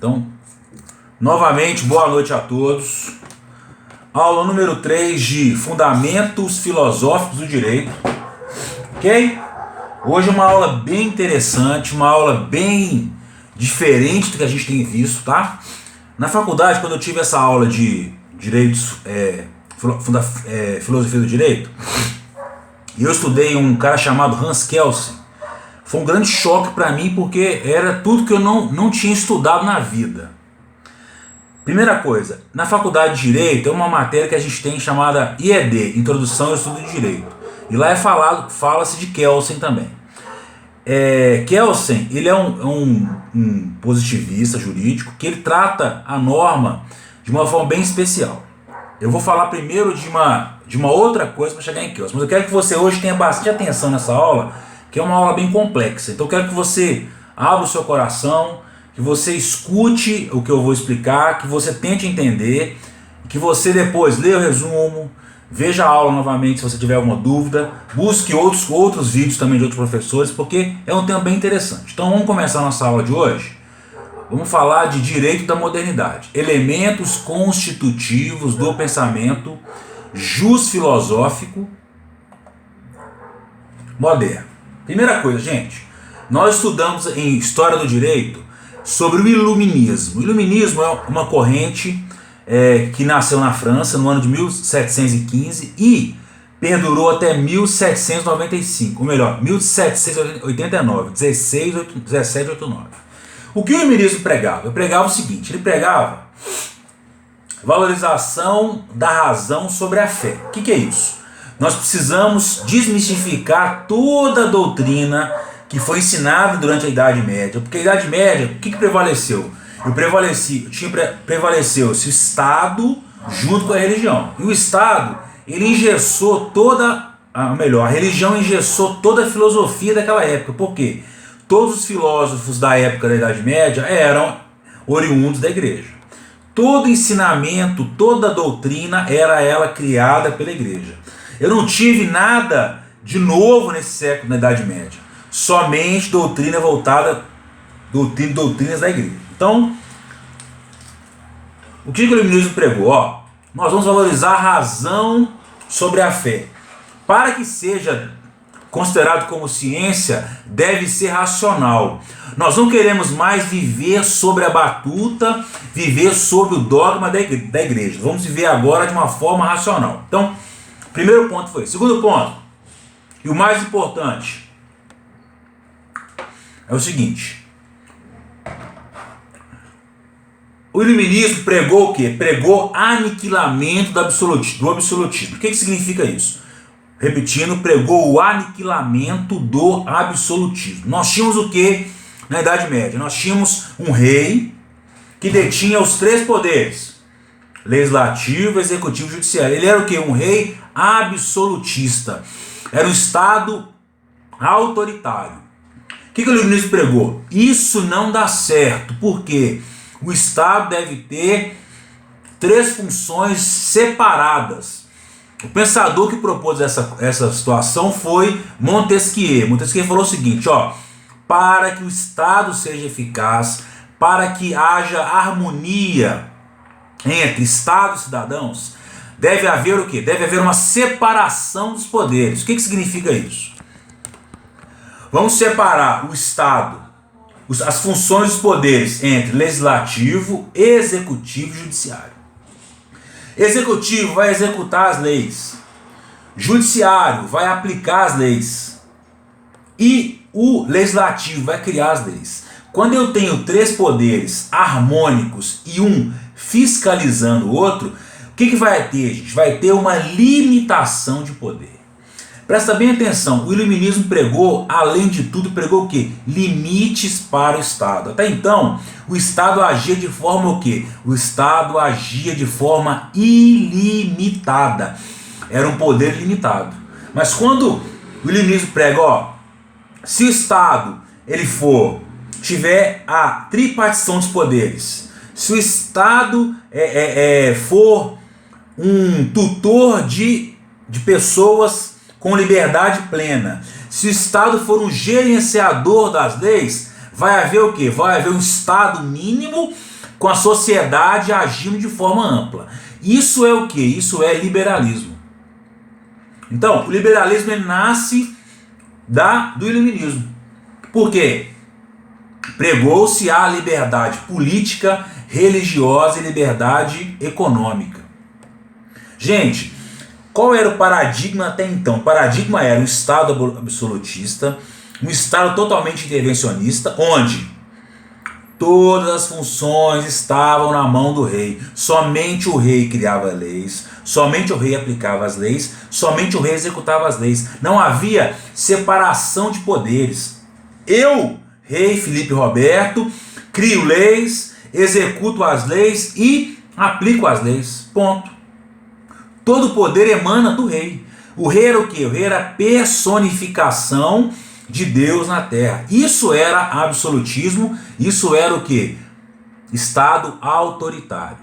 Então, novamente, boa noite a todos. Aula número 3 de Fundamentos Filosóficos do Direito. Ok? Hoje é uma aula bem interessante, uma aula bem diferente do que a gente tem visto, tá? Na faculdade, quando eu tive essa aula de direitos, filosofia do direito, eu estudei um cara chamado Hans Kelsen. Foi um grande choque para mim, porque era tudo que eu não tinha estudado na vida. Primeira coisa, na faculdade de Direito é uma matéria que a gente tem chamada IED, Introdução ao Estudo de Direito. E lá fala-se de Kelsen também. Kelsen, ele é um positivista jurídico que ele trata a norma de uma forma bem especial. Eu vou falar primeiro de uma outra coisa para chegar em Kelsen, mas eu quero que você hoje tenha bastante atenção nessa aula, que é uma aula bem complexa. Então eu quero que você abra o seu coração, que você escute o que eu vou explicar, que você tente entender, que você depois leia o resumo, veja a aula novamente se você tiver alguma dúvida, busque outros vídeos também de outros professores, porque é um tema bem interessante. Então vamos começar a nossa aula de hoje. Vamos falar de direito da modernidade, elementos constitutivos do pensamento jus-filosófico moderno. Primeira coisa, gente, nós estudamos em História do Direito sobre o Iluminismo. O Iluminismo é uma corrente que nasceu na França no ano de 1715 e perdurou até 1795, ou melhor, 1789, 1789. O que o Iluminismo pregava? Ele pregava o seguinte, ele pregava valorização da razão sobre a fé. O que é isso? Nós precisamos desmistificar toda a doutrina que foi ensinada durante a Idade Média, porque a Idade Média, o que prevaleceu? Prevaleceu-se o Estado junto com a religião. E o Estado, ele engessou a religião engessou toda a filosofia daquela época. Por quê? Todos os filósofos da época da Idade Média eram oriundos da igreja. Todo ensinamento, toda doutrina era ela criada pela igreja. Eu não tive nada de novo nesse século, na Idade Média. Somente doutrina voltada, doutrinas da igreja. Então, o que o Iluminismo pregou? Nós vamos valorizar a razão sobre a fé. Para que seja considerado como ciência, deve ser racional. Nós não queremos mais viver sobre a batuta, viver sobre o dogma da igreja. Vamos viver agora de uma forma racional. Então, primeiro ponto foi. Segundo ponto, e o mais importante, é o seguinte. O Iluminismo pregou o quê? Pregou aniquilamento do absolutismo. O que significa isso? Repetindo, pregou o aniquilamento do absolutismo. Nós tínhamos o que na Idade Média? Nós tínhamos um rei que detinha os três poderes: legislativo, executivo e judiciário. Ele era o que? Um rei absolutista. Era um Estado autoritário. O que o Iluminismo pregou? Isso não dá certo, porque o Estado deve ter três funções separadas. O pensador que propôs essa situação foi Montesquieu. Montesquieu falou o seguinte, para que o Estado seja eficaz, para que haja harmonia entre Estado e cidadãos, deve haver o quê? Deve haver uma separação dos poderes. O que significa isso? Vamos separar o Estado, as funções dos poderes entre legislativo, executivo e judiciário. Executivo vai executar as leis. Judiciário vai aplicar as leis. E o legislativo vai criar as leis. Quando eu tenho três poderes harmônicos e um fiscalizando o outro, o que vai ter, gente? Vai ter uma limitação de poder. Presta bem atenção, o Iluminismo pregou, além de tudo, pregou o quê? Limites para o Estado. Até então, o Estado agia de forma o quê? O Estado agia de forma ilimitada. Era um poder limitado. Mas quando o Iluminismo prega, se o Estado tiver a tripartição dos poderes, se o Estado for um tutor de pessoas com liberdade plena, se o Estado for um gerenciador das leis, vai haver o quê? Vai haver um Estado mínimo com a sociedade agindo de forma ampla. Isso é o que? Isso é liberalismo. Então, o liberalismo ele nasce do iluminismo. Por quê? Pregou-se a liberdade política, religiosa e liberdade econômica. Gente, qual era o paradigma até então? O paradigma era um Estado absolutista, um Estado totalmente intervencionista, onde todas as funções estavam na mão do rei. Somente o rei criava leis, somente o rei aplicava as leis, somente o rei executava as leis. Não havia separação de poderes. Eu, rei Felipe Roberto, crio leis, executo as leis e aplico as leis. Ponto. Todo poder emana do rei. O rei era o quê? O rei era a personificação de Deus na terra. Isso era absolutismo, isso era o quê? Estado autoritário.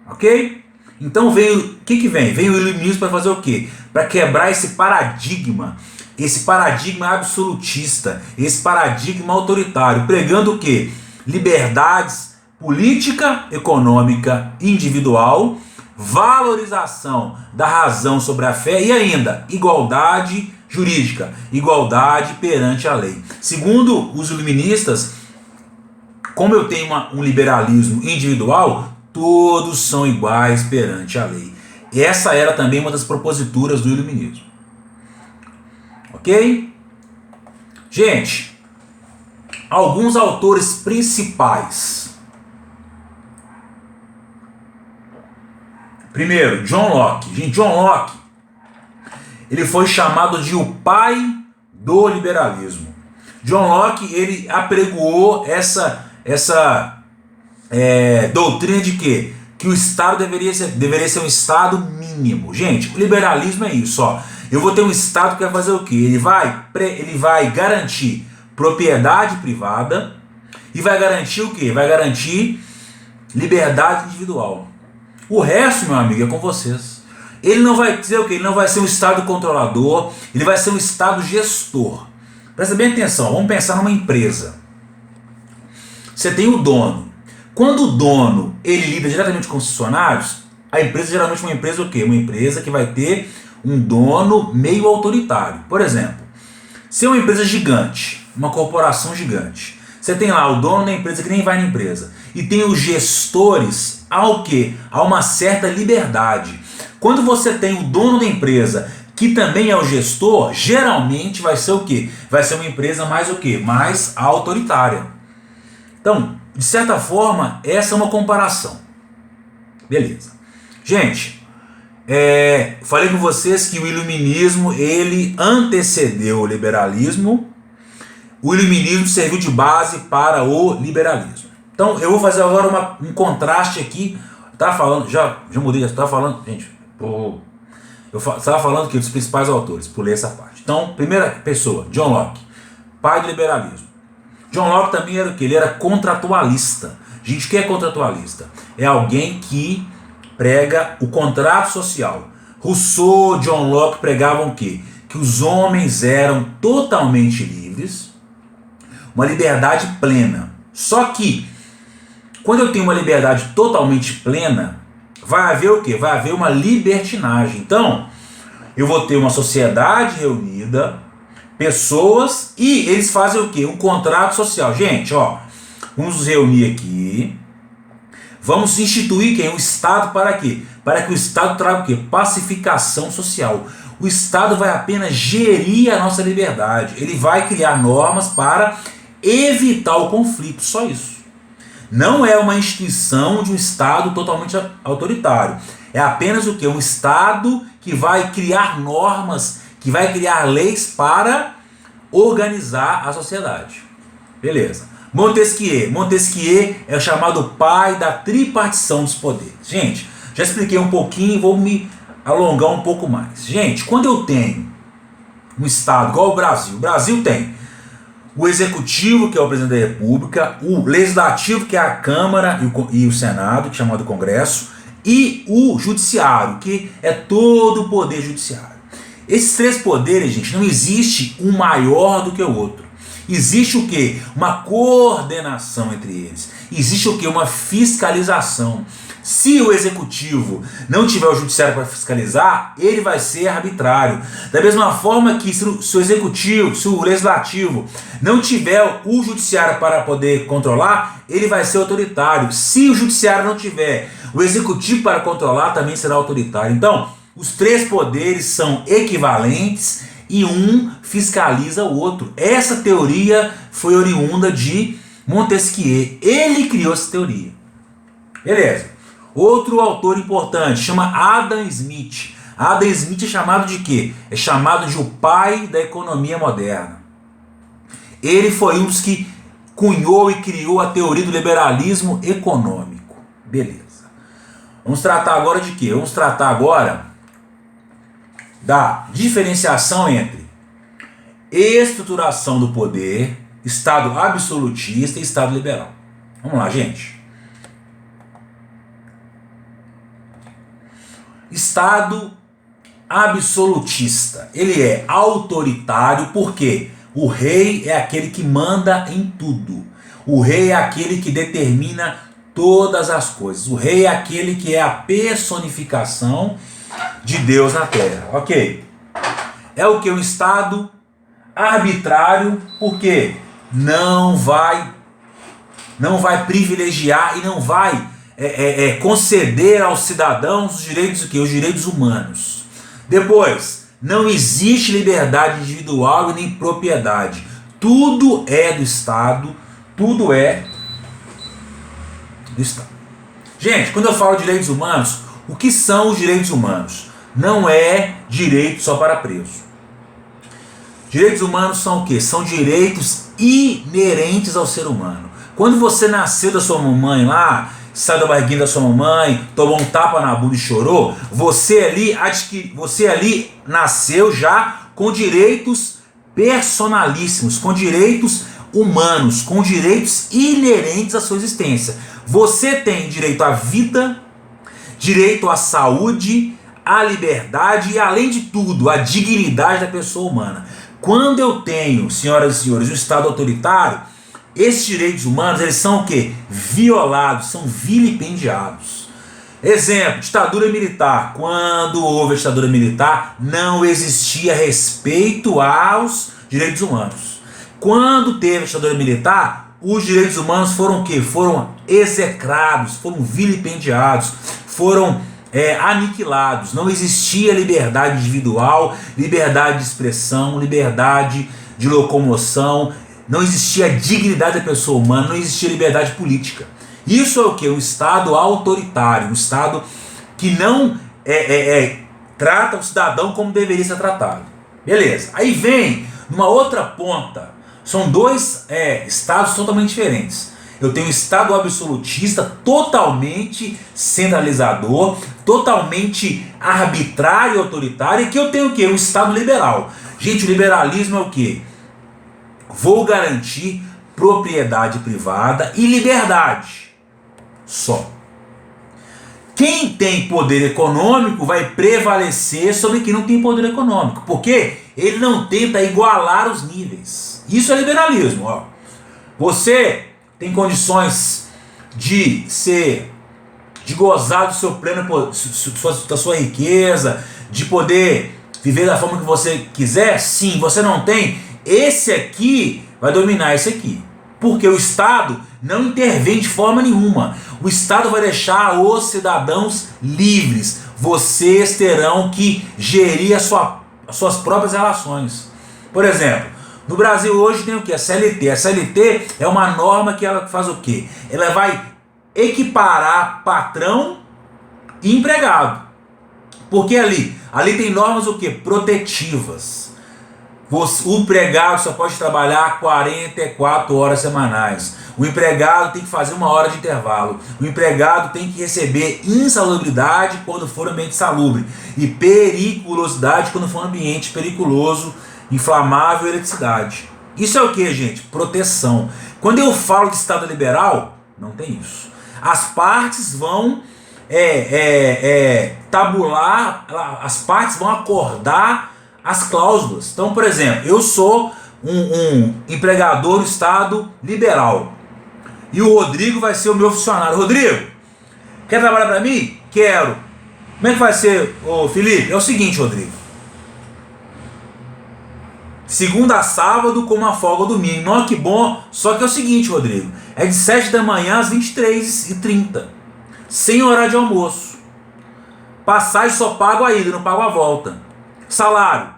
Ok? Então veio, o que vem? Vem o iluminismo para fazer o quê? Para quebrar esse paradigma absolutista, esse paradigma autoritário, pregando o quê? Liberdades política, econômica, individual, valorização da razão sobre a fé e ainda igualdade jurídica, igualdade perante a lei. Segundo os iluministas, como eu tenho um liberalismo individual, todos são iguais perante a lei. Essa era também uma das proposituras do iluminismo. Ok? Gente, alguns autores principais. Primeiro, John Locke. Gente, John Locke, ele foi chamado de o pai do liberalismo. John Locke, ele apregoou essa doutrina de quê? Que o Estado deveria ser um Estado mínimo. Gente, o liberalismo é isso, ó. Eu vou ter um Estado que vai fazer o quê? Ele vai garantir propriedade privada e vai garantir o quê? Vai garantir liberdade individual. O resto, meu amigo, é com vocês. Ele não vai dizer o quê? Ele não vai ser um Estado controlador, ele vai ser um Estado gestor. Presta bem atenção, vamos pensar numa empresa. Você tem o dono. Quando o dono ele lida diretamente com os funcionários, a empresa geralmente é uma empresa o quê? Uma empresa que vai ter um dono meio autoritário. Por exemplo, se é uma empresa gigante, uma corporação gigante, você tem lá o dono da empresa que nem vai na empresa e tem os gestores ao quê? A uma certa liberdade. Quando você tem o dono da empresa que também é o gestor, geralmente vai ser o quê? Vai ser uma empresa mais o quê? Mais autoritária. Então, de certa forma, essa é uma comparação. Beleza. Gente, falei com vocês que o iluminismo ele antecedeu o liberalismo. O iluminismo serviu de base para o liberalismo. Então eu vou fazer agora um contraste aqui. Tá falando, já mudei, já estava falando, gente. Eu estava falando aqui dos principais autores, pulei essa parte. Então, primeira pessoa, John Locke, pai do liberalismo. John Locke também era o que? Ele era contratualista. Gente, o que é contratualista? É alguém que prega o contrato social. Rousseau, John Locke pregavam o quê? Que os homens eram totalmente livres, uma liberdade plena. Só que, quando eu tenho uma liberdade totalmente plena, vai haver o quê? Vai haver uma libertinagem. Então, eu vou ter uma sociedade reunida, pessoas, e eles fazem o quê? Um contrato social. Gente, ó, vamos nos reunir aqui, vamos instituir quem? O Estado para quê? Para que o Estado traga o quê? Pacificação social. O Estado vai apenas gerir a nossa liberdade. Ele vai criar normas para evitar o conflito, só isso. Não é uma instituição de um Estado totalmente autoritário. É apenas o quê? Um Estado que vai criar normas, que vai criar leis para organizar a sociedade. Beleza. Montesquieu é o chamado pai da tripartição dos poderes. Gente, já expliquei um pouquinho, vou me alongar um pouco mais. Gente, quando eu tenho um Estado igual o Brasil tem o Executivo, que é o Presidente da República, o Legislativo, que é a Câmara e o Senado, que é chamado Congresso, e o Judiciário, que é todo o Poder Judiciário. Esses três poderes, gente, não existe um maior do que o outro. Existe o quê? Uma coordenação entre eles. existe o que? Uma fiscalização. Se o executivo não tiver o judiciário para fiscalizar, ele vai ser arbitrário. Da mesma forma que se o executivo, se o legislativo não tiver o judiciário para poder controlar, ele vai ser autoritário. Se o judiciário não tiver o executivo para controlar, também será autoritário. Então, os três poderes são equivalentes e um fiscaliza o outro. Essa teoria foi oriunda de Montesquieu. Ele criou essa teoria. Beleza. Outro autor importante chama Adam Smith. Adam Smith é chamado de quê? É chamado de o pai da economia moderna. Ele foi um dos que cunhou e criou a teoria do liberalismo econômico. Beleza. Vamos tratar agora de quê? Vamos tratar agora da diferenciação entre estruturação do poder, Estado absolutista e Estado liberal. Vamos lá, gente. Estado absolutista. Ele é autoritário porque o rei é aquele que manda em tudo. O rei é aquele que determina todas as coisas. O rei é aquele que é a personificação de Deus na terra. Ok. É o que? Um Estado arbitrário porque não vai privilegiar e não vai conceder aos cidadãos os direitos, o quê? Os direitos humanos. Depois, não existe liberdade individual e nem propriedade. Tudo é do Estado, tudo é do Estado. Gente, quando eu falo de direitos humanos, o que são os direitos humanos? Não é direito só para preso. Direitos humanos são o quê? São direitos inerentes ao ser humano. Quando você nasceu da sua mamãe lá, saiu da barriguinha da sua mamãe, tomou um tapa na bunda e chorou, você ali nasceu já com direitos personalíssimos, com direitos humanos, com direitos inerentes à sua existência. Você tem direito à vida, direito à saúde, à liberdade e, além de tudo, à dignidade da pessoa humana. Quando eu tenho, senhoras e senhores, um Estado autoritário, esses direitos humanos, eles são o quê? Violados, são vilipendiados. Exemplo, ditadura militar. Quando houve a ditadura militar, não existia respeito aos direitos humanos. Quando teve a ditadura militar, os direitos humanos foram o quê? Foram execrados, foram vilipendiados, foram aniquilados. Não existia liberdade individual, liberdade de expressão, liberdade de locomoção. Não existia dignidade da pessoa humana, não existia liberdade política. Isso é o que? Um Estado autoritário, um Estado que não trata o cidadão como deveria ser tratado. Beleza. Aí vem numa outra ponta, são dois estados totalmente diferentes. Eu tenho um Estado absolutista totalmente centralizador, totalmente arbitrário e autoritário, e que eu tenho o quê? Um Estado liberal. Gente, o liberalismo é o quê? Vou garantir propriedade privada e liberdade. Só. Quem tem poder econômico vai prevalecer sobre quem não tem poder econômico. Porque ele não tenta igualar os níveis. Isso é liberalismo. Ó. Você tem condições de gozar do seu pleno, da sua riqueza, de poder viver da forma que você quiser? Sim. Você não tem? Esse aqui vai dominar esse aqui. Porque o Estado não intervém de forma nenhuma. O Estado vai deixar os cidadãos livres. Vocês terão que gerir as suas próprias relações. Por exemplo, no Brasil hoje tem o que? A CLT. A CLT é uma norma que ela faz o quê? Ela vai equiparar patrão e empregado. Porque ali tem normas o quê? Protetivas. O empregado só pode trabalhar 44 horas semanais. O empregado tem que fazer 1 hora de intervalo. O empregado tem que receber insalubridade quando for ambiente salubre. E periculosidade quando for ambiente periculoso, inflamável e eletricidade. Isso é o que, gente? Proteção. Quando eu falo de Estado liberal, não tem isso. As partes vão tabular, as partes vão acordar as cláusulas. Então, por exemplo, eu sou um empregador do Estado liberal. e o Rodrigo vai ser o meu funcionário. Rodrigo, quer trabalhar para mim? Quero. Como é que vai ser, ô Felipe? É o seguinte, Rodrigo. Segunda a sábado com uma folga domingo. Não, que bom. Só que é o seguinte, Rodrigo. É de 7 da manhã às 23h30. Sem horário de almoço. Passagem só pago a ida, não pago a volta. Salário,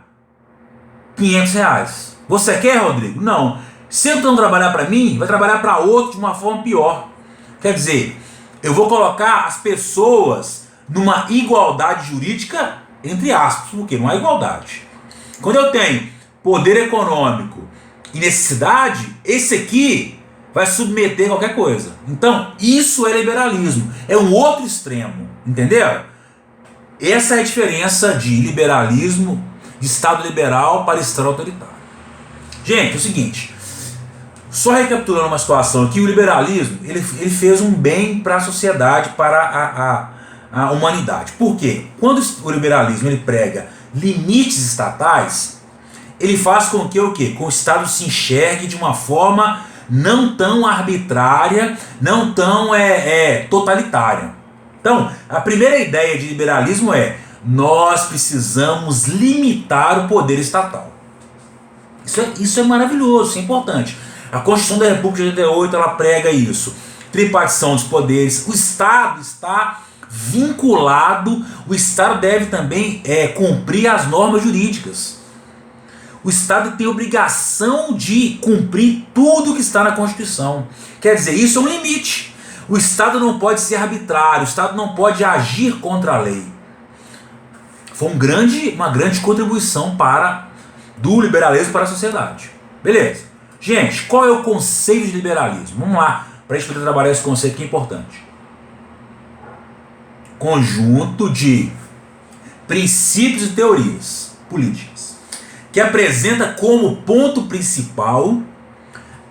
R$ 500. Você quer, Rodrigo? Não. Se eu não trabalhar para mim, vai trabalhar para outro de uma forma pior. Quer dizer, eu vou colocar as pessoas numa igualdade jurídica, entre aspas, porque não há igualdade. Quando eu tenho poder econômico e necessidade, esse aqui vai submeter qualquer coisa. Então, isso é liberalismo. É um outro extremo. Entendeu? Essa é a diferença de liberalismo, de Estado liberal para Estado autoritário. Gente, é o seguinte. Só recapitulando uma situação aqui, o liberalismo ele fez um bem para a sociedade, para a humanidade. Por quê? Quando o liberalismo ele prega limites estatais, ele faz com que o quê? Com o Estado se enxergue de uma forma não tão arbitrária, não tão totalitária. Então, a primeira ideia de liberalismo é: nós precisamos limitar o poder estatal. Isso é maravilhoso, isso é importante. A Constituição da República de 88 ela prega isso. Tripartição dos poderes. O Estado está vinculado, o Estado deve também cumprir as normas jurídicas. O Estado tem obrigação de cumprir tudo que está na Constituição. Quer dizer, isso é um limite. O Estado não pode ser arbitrário, o Estado não pode agir contra a lei. Foi uma grande contribuição do liberalismo para a sociedade. Beleza. Gente, qual é o conceito de liberalismo? Vamos lá, para a gente poder trabalhar esse conceito que é importante. Conjunto de princípios e teorias políticas que apresenta como ponto principal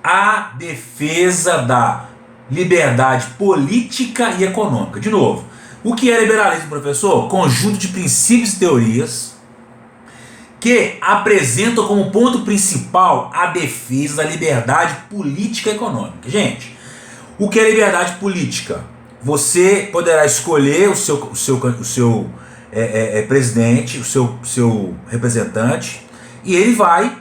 a defesa da liberdade política e econômica. De novo, o que é liberalismo, professor? Conjunto de princípios e teorias que apresentam como ponto principal a defesa da liberdade política e econômica. Gente, o que é liberdade política? Você poderá escolher o seu presidente, o seu representante, e ele vai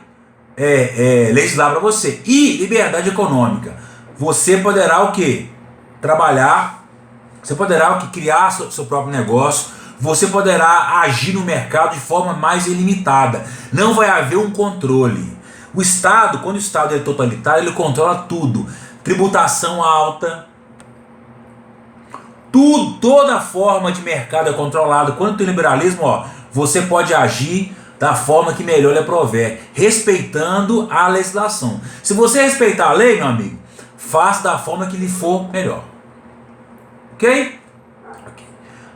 legislar para você. E liberdade econômica? Você poderá o quê? Trabalhar, você poderá criar seu próprio negócio, você poderá agir no mercado de forma mais ilimitada. Não vai haver um controle. O Estado, quando o Estado é totalitário, ele controla tudo. Tributação alta, toda forma de mercado é controlado. Quando tem liberalismo, você pode agir da forma que melhor lhe aprover, respeitando a legislação. Se você respeitar a lei, meu amigo, faça da forma que lhe for melhor. Ok?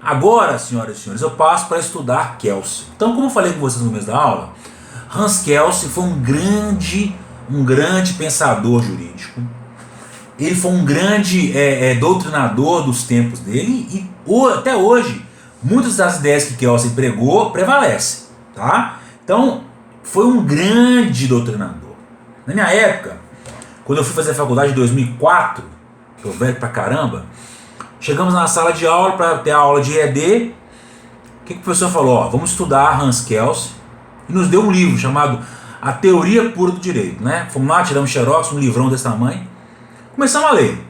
Agora, senhoras e senhores, eu passo para estudar Kelsen. Então, como eu falei com vocês no começo da aula, Hans Kelsen foi um grande pensador jurídico. Ele foi um grande doutrinador dos tempos dele e até hoje, muitas das ideias que Kelsen pregou prevalecem. Tá? Então, foi um grande doutrinador. Na minha época, quando eu fui fazer a faculdade em 2004, que eu velho pra caramba, chegamos na sala de aula para ter a aula de EAD. O que o professor falou? Vamos estudar Hans Kelsen, e nos deu um livro chamado A Teoria Pura do Direito. Né? Fomos lá, tiramos xerox, um livrão desse tamanho, começamos a ler.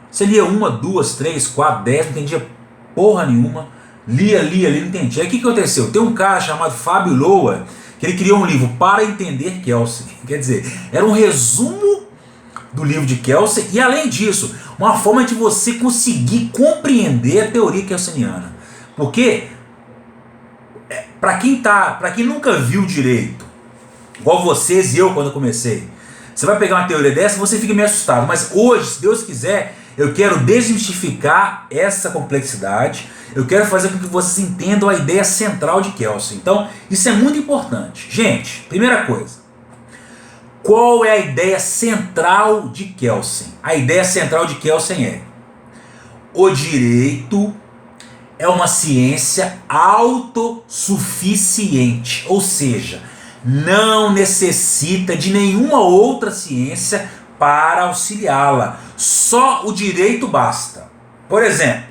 Você lia 1, 2, 3, 4, 10, não entendia porra nenhuma. Lia, não entendia. Aí o que aconteceu? Tem um cara chamado Fábio Loa, que ele criou um livro para entender Kelsen. Quer dizer, era um resumo do livro de Kelsen e, além disso, uma forma de você conseguir compreender a teoria kelseniana. Porque, para quem nunca viu direito, igual vocês e eu quando eu comecei, você vai pegar uma teoria dessa e você fica meio assustado. Mas hoje, se Deus quiser, eu quero desmistificar essa complexidade. Eu quero fazer com que vocês entendam a ideia central de Kelsen. Então, isso é muito importante. Gente, primeira coisa. Qual é a ideia central de Kelsen? A ideia central de Kelsen é: o direito é uma ciência autossuficiente, ou seja, não necessita de nenhuma outra ciência para auxiliá-la. Só o direito basta. Por exemplo,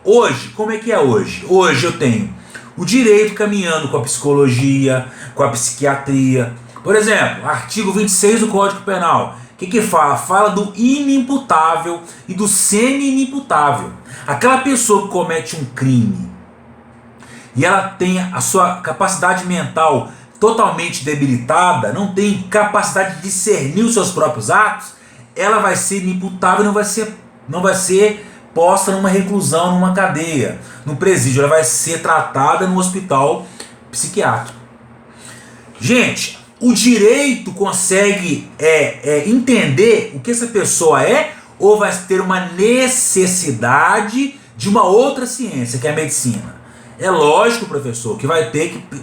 hoje, como é que é hoje? Hoje eu tenho o direito caminhando com a psicologia, com a psiquiatria. Por exemplo, artigo 26 do Código Penal. O que fala? Fala do inimputável e do semi-inimputável. Aquela pessoa que comete um crime e ela tem a sua capacidade mental totalmente debilitada, não tem capacidade de discernir os seus próprios atos, ela vai ser inimputável e não vai ser posta numa reclusão, numa cadeia, no presídio. Ela vai ser tratada no hospital psiquiátrico. Gente, o direito consegue entender o que essa pessoa é, ou vai ter uma necessidade de uma outra ciência, que é a medicina? É lógico, professor, que vai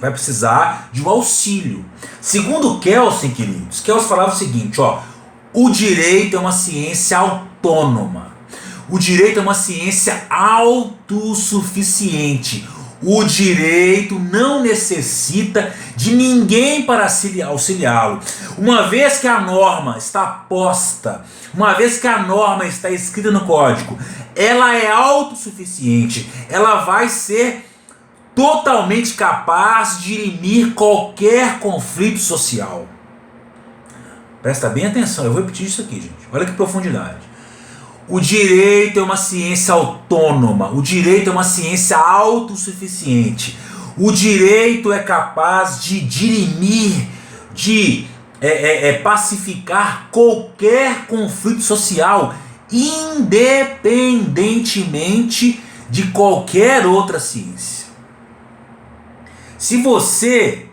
precisar de um auxílio. Segundo Kelsen, queridos, Kelsen falava o seguinte, ó: o direito é uma ciência autônoma. O direito é uma ciência autossuficiente. O direito não necessita de ninguém para auxiliá-lo. Uma vez que a norma está posta, uma vez que a norma está escrita no código, ela é autossuficiente. Ela vai ser totalmente capaz de dirimir qualquer conflito social. Presta bem atenção, eu vou repetir isso aqui, gente. Olha que profundidade. O direito é uma ciência autônoma. O direito é uma ciência autossuficiente. O direito é capaz de dirimir, de pacificar qualquer conflito social, independentemente de qualquer outra ciência. Se você,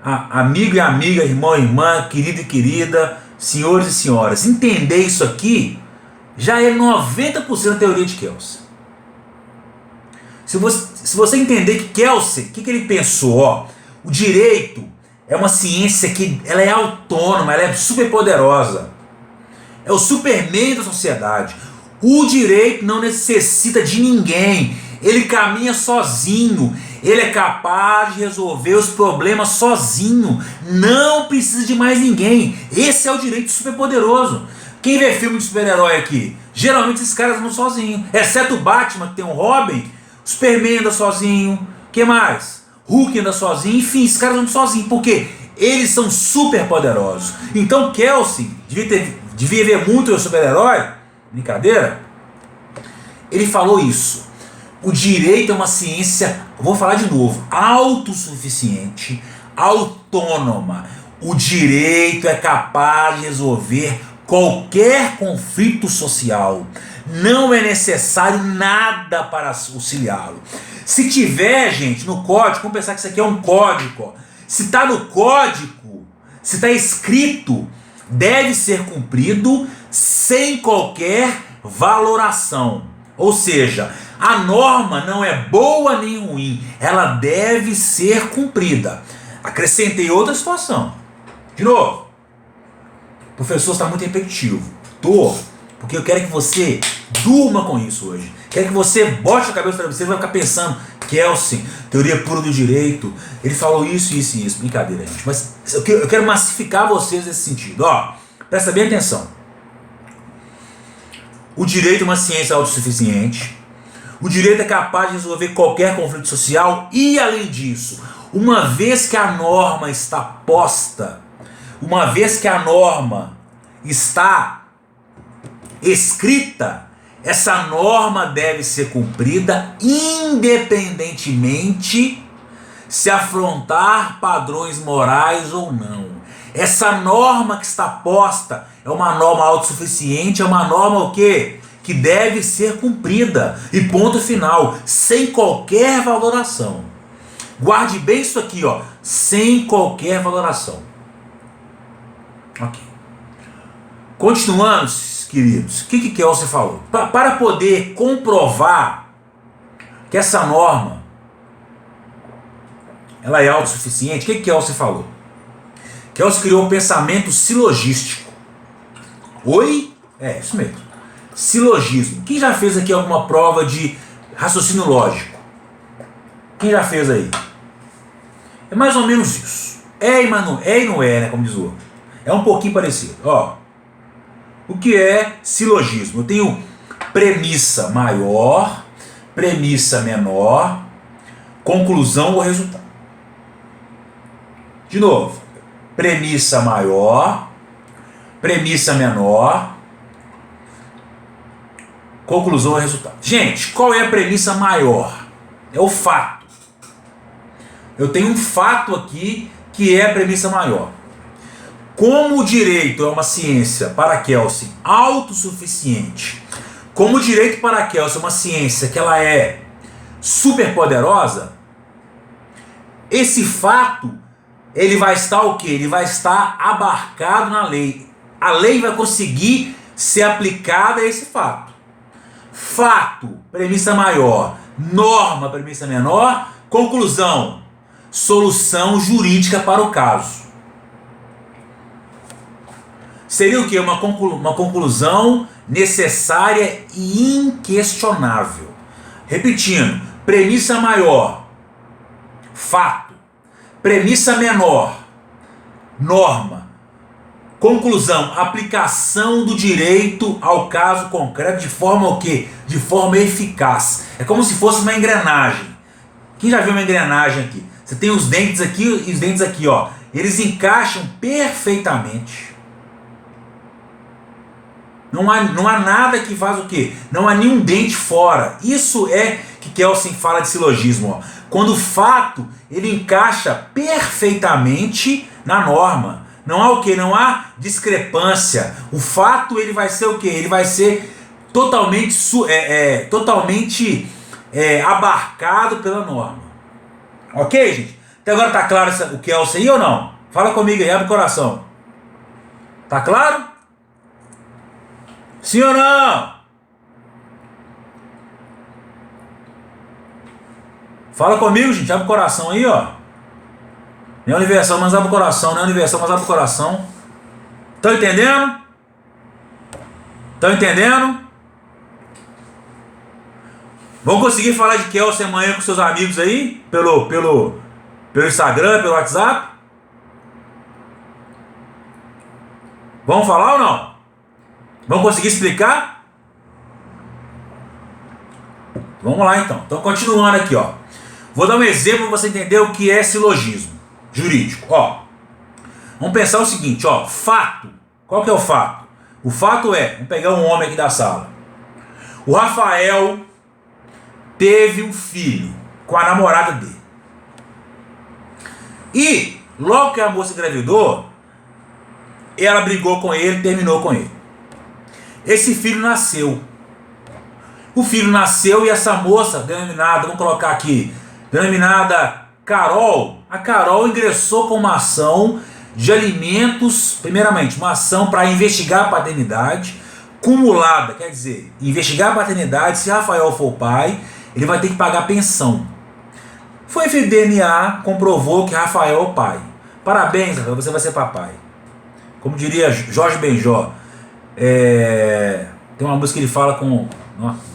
amigo e amiga, irmão e irmã, querido e querida, senhores e senhoras, entender isso aqui, já é 90% da teoria de Kelsen. Se você entender que Kelsen, o que ele pensou? Ó, o direito é uma ciência que ela é autônoma, ela é super poderosa. É o Superman da sociedade. O direito não necessita de ninguém. Ele caminha sozinho. Ele é capaz de resolver os problemas sozinho. Não precisa de mais ninguém. Esse é o direito super poderoso. Quem vê filme de super-herói aqui? Geralmente esses caras andam sozinhos. Exceto o Batman, que tem um Robin. O Superman anda sozinho. O que mais? Hulk anda sozinho. Enfim, esses caras andam sozinhos. Por quê? Eles são super poderosos. Então Kelsen devia ver muito o super-herói. Brincadeira. Ele falou isso. O direito é uma ciência, vou falar de novo, autossuficiente, autônoma. O direito é capaz de resolver qualquer conflito social. Não é necessário nada para auxiliá-lo. Se tiver, gente, no código, vamos pensar que isso aqui é um código. Ó. Se está no código, se está escrito, deve ser cumprido sem qualquer valoração. Ou seja, a norma não é boa nem ruim, ela deve ser cumprida. Acrescentei outra situação. De novo, o professor está muito repetitivo. Porque eu quero que você durma com isso hoje. Quero que você bote a cabeça no travesseiro e vai ficar pensando: Kelsen, teoria pura do direito, ele falou isso, isso e isso. Brincadeira, gente. Mas eu quero massificar vocês nesse sentido. Ó, presta bem atenção. O direito é uma ciência autossuficiente. O direito é capaz de resolver qualquer conflito social e, além disso, uma vez que a norma está posta, uma vez que a norma está escrita, essa norma deve ser cumprida independentemente se afrontar padrões morais ou não. Essa norma que está posta é uma norma autossuficiente, é uma norma o quê? Que deve ser cumprida. E ponto final, sem qualquer valoração. Guarde bem isso aqui, ó, sem qualquer valoração. Ok. Continuando, queridos, o que Kelsen falou? Para poder comprovar que essa norma ela é autossuficiente, o que Kelsen falou? Kelsen criou um pensamento silogístico. Oi? É, isso mesmo. Silogismo. Quem já fez aqui alguma prova de raciocínio lógico? Quem já fez aí? É mais ou menos isso. É e não é, né? Como diz o outro. É um pouquinho parecido. Ó. O que é silogismo? Eu tenho premissa maior, premissa menor, conclusão ou resultado. De novo, premissa maior, premissa menor, conclusão ou resultado. Gente, qual é a premissa maior? É o fato. Eu tenho um fato aqui que é a premissa maior. Como o direito é uma ciência, Paracelso, autossuficiente, como o direito Paracelso é uma ciência que ela é superpoderosa, esse fato, ele vai estar o quê? Ele vai estar abarcado na lei. A lei vai conseguir ser aplicada a esse fato. Fato, premissa maior. Norma, premissa menor. Conclusão, solução jurídica para o caso. Seria o quê? Uma conclusão necessária e inquestionável. Repetindo, premissa maior, fato. Premissa menor, norma. Conclusão, aplicação do direito ao caso concreto de forma o quê? De forma eficaz. É como se fosse uma engrenagem. Quem já viu uma engrenagem aqui? Você tem os dentes aqui e os dentes aqui, ó. Eles encaixam perfeitamente. Não há nada que faz o quê? Não há nenhum dente fora. Isso é que Kelsen fala de silogismo. Ó. Quando o fato, ele encaixa perfeitamente na norma. Não há o quê? Não há discrepância. O fato, ele vai ser o quê? Ele vai ser totalmente, abarcado pela norma. Ok, gente? Até agora tá claro o Kelsen aí ou não? Fala comigo aí, abre o coração. Tá claro? Sim ou não? Fala comigo, gente. Abre o coração aí, ó. Não é universal, mas abre o coração. Não é universal, mas abre o coração. Estão entendendo? Estão entendendo? Vão conseguir falar de Kelsen amanhã com seus amigos aí? Pelo Instagram, pelo WhatsApp? Vamos falar ou não? Vamos conseguir explicar? Vamos lá então. Então continuando aqui, ó. Vou dar um exemplo para você entender o que é silogismo jurídico. Ó, vamos pensar o seguinte, ó. Fato. Qual que é o fato? O fato é, vamos pegar um homem aqui da sala. O Rafael teve um filho com a namorada dele. E logo que a moça engravidou, ela brigou com ele, terminou com ele. Esse filho nasceu. O filho nasceu e essa moça, denominada, vamos colocar aqui, denominada Carol, a Carol ingressou com uma ação de alimentos, primeiramente, uma ação para investigar a paternidade, cumulada, quer dizer, investigar a paternidade, se Rafael for o pai, ele vai ter que pagar pensão. Foi feito DNA, comprovou que Rafael é o pai. Parabéns, Rafael, você vai ser papai. Como diria Jorge Benjó, tem uma música que ele fala com...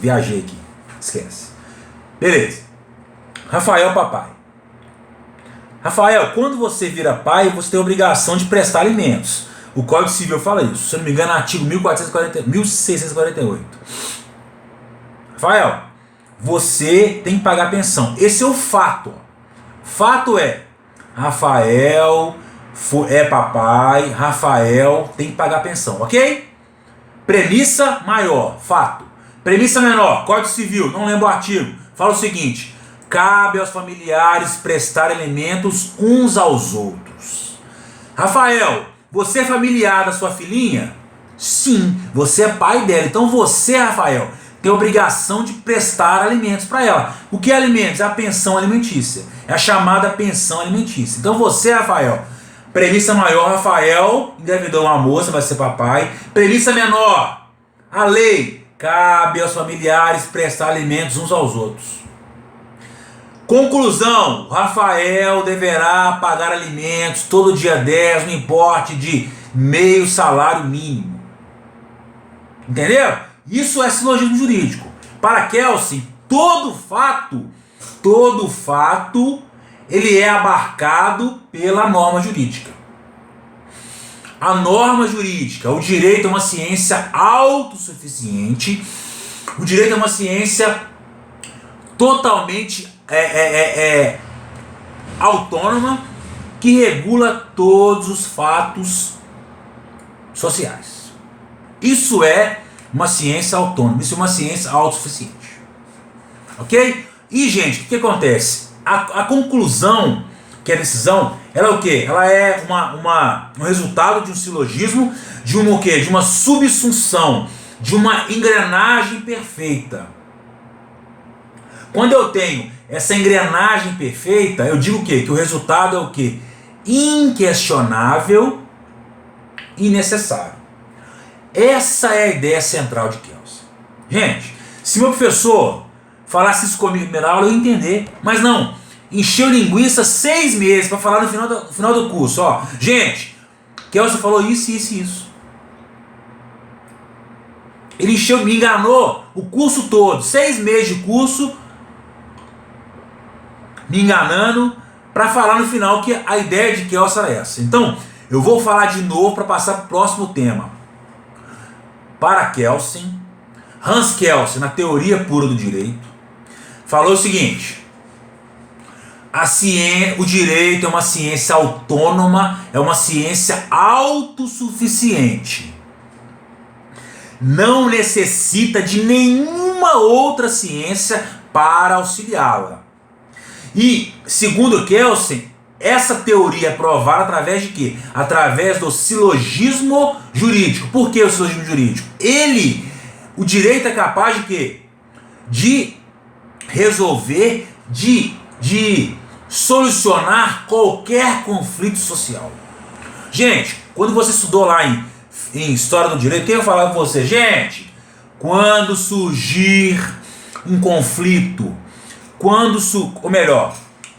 viajei aqui, esquece. Beleza. Rafael, papai. Rafael, quando você vira pai, você tem a obrigação de prestar alimentos. O Código Civil fala isso. Se eu não me engano, artigo 1648. Rafael, você tem que pagar pensão. Esse é o fato. Fato é, Rafael é papai, Rafael tem que pagar pensão, ok? Premissa maior, fato. Premissa menor, Código Civil, não lembro o artigo. Fala o seguinte: cabe aos familiares prestar alimentos uns aos outros. Rafael, você é familiar da sua filhinha? Sim, você é pai dela. Então você, Rafael, tem a obrigação de prestar alimentos para ela. O que é alimentos? É a pensão alimentícia. É a chamada pensão alimentícia. Então você, Rafael, premissa maior, Rafael engravidou uma moça, vai ser papai. Premissa menor, a lei, cabe aos familiares prestar alimentos uns aos outros. Conclusão, Rafael deverá pagar alimentos todo dia 10 no importe de meio salário mínimo. Entendeu? Isso é silogismo jurídico. Para Kelsen, todo fato, ele é abarcado pela norma jurídica. a norma jurídica, o direito é uma ciência autossuficiente, o direito é uma ciência totalmente autônoma, que regula todos os fatos sociais. Isso é uma ciência autônoma, isso é uma ciência autossuficiente. Ok? E, gente, o que acontece? A conclusão, que é a decisão, ela é o quê? Ela é um resultado de um silogismo, de uma o quê? De uma subsunção, de uma engrenagem perfeita. Quando eu tenho essa engrenagem perfeita, eu digo o quê? Que o resultado é o quê? Inquestionável e necessário. Essa é a ideia central de Kelsen. Gente, se meu professor falasse isso comigo na primeira aula, eu ia entender. Mas não, encheu linguiça 6 meses para falar no final do curso. Ó, gente, Kelsen falou isso, isso e isso. Ele me enganou o curso todo, 6 meses de curso, me enganando, para falar no final que a ideia de Kelsen era essa. Então, eu vou falar de novo para passar para o próximo tema. Para Kelsen, Hans Kelsen, na Teoria Pura do Direito, falou o seguinte: o direito é uma ciência autônoma, é uma ciência autossuficiente. Não necessita de nenhuma outra ciência para auxiliá-la. E, segundo Kelsen, essa teoria é provada através de quê? Através do silogismo jurídico. Por que o silogismo jurídico? O direito é capaz de quê? De resolver, de solucionar qualquer conflito social. Gente, quando você estudou lá em História do Direito, quem eu falava com você? Gente, quando surgir um conflito,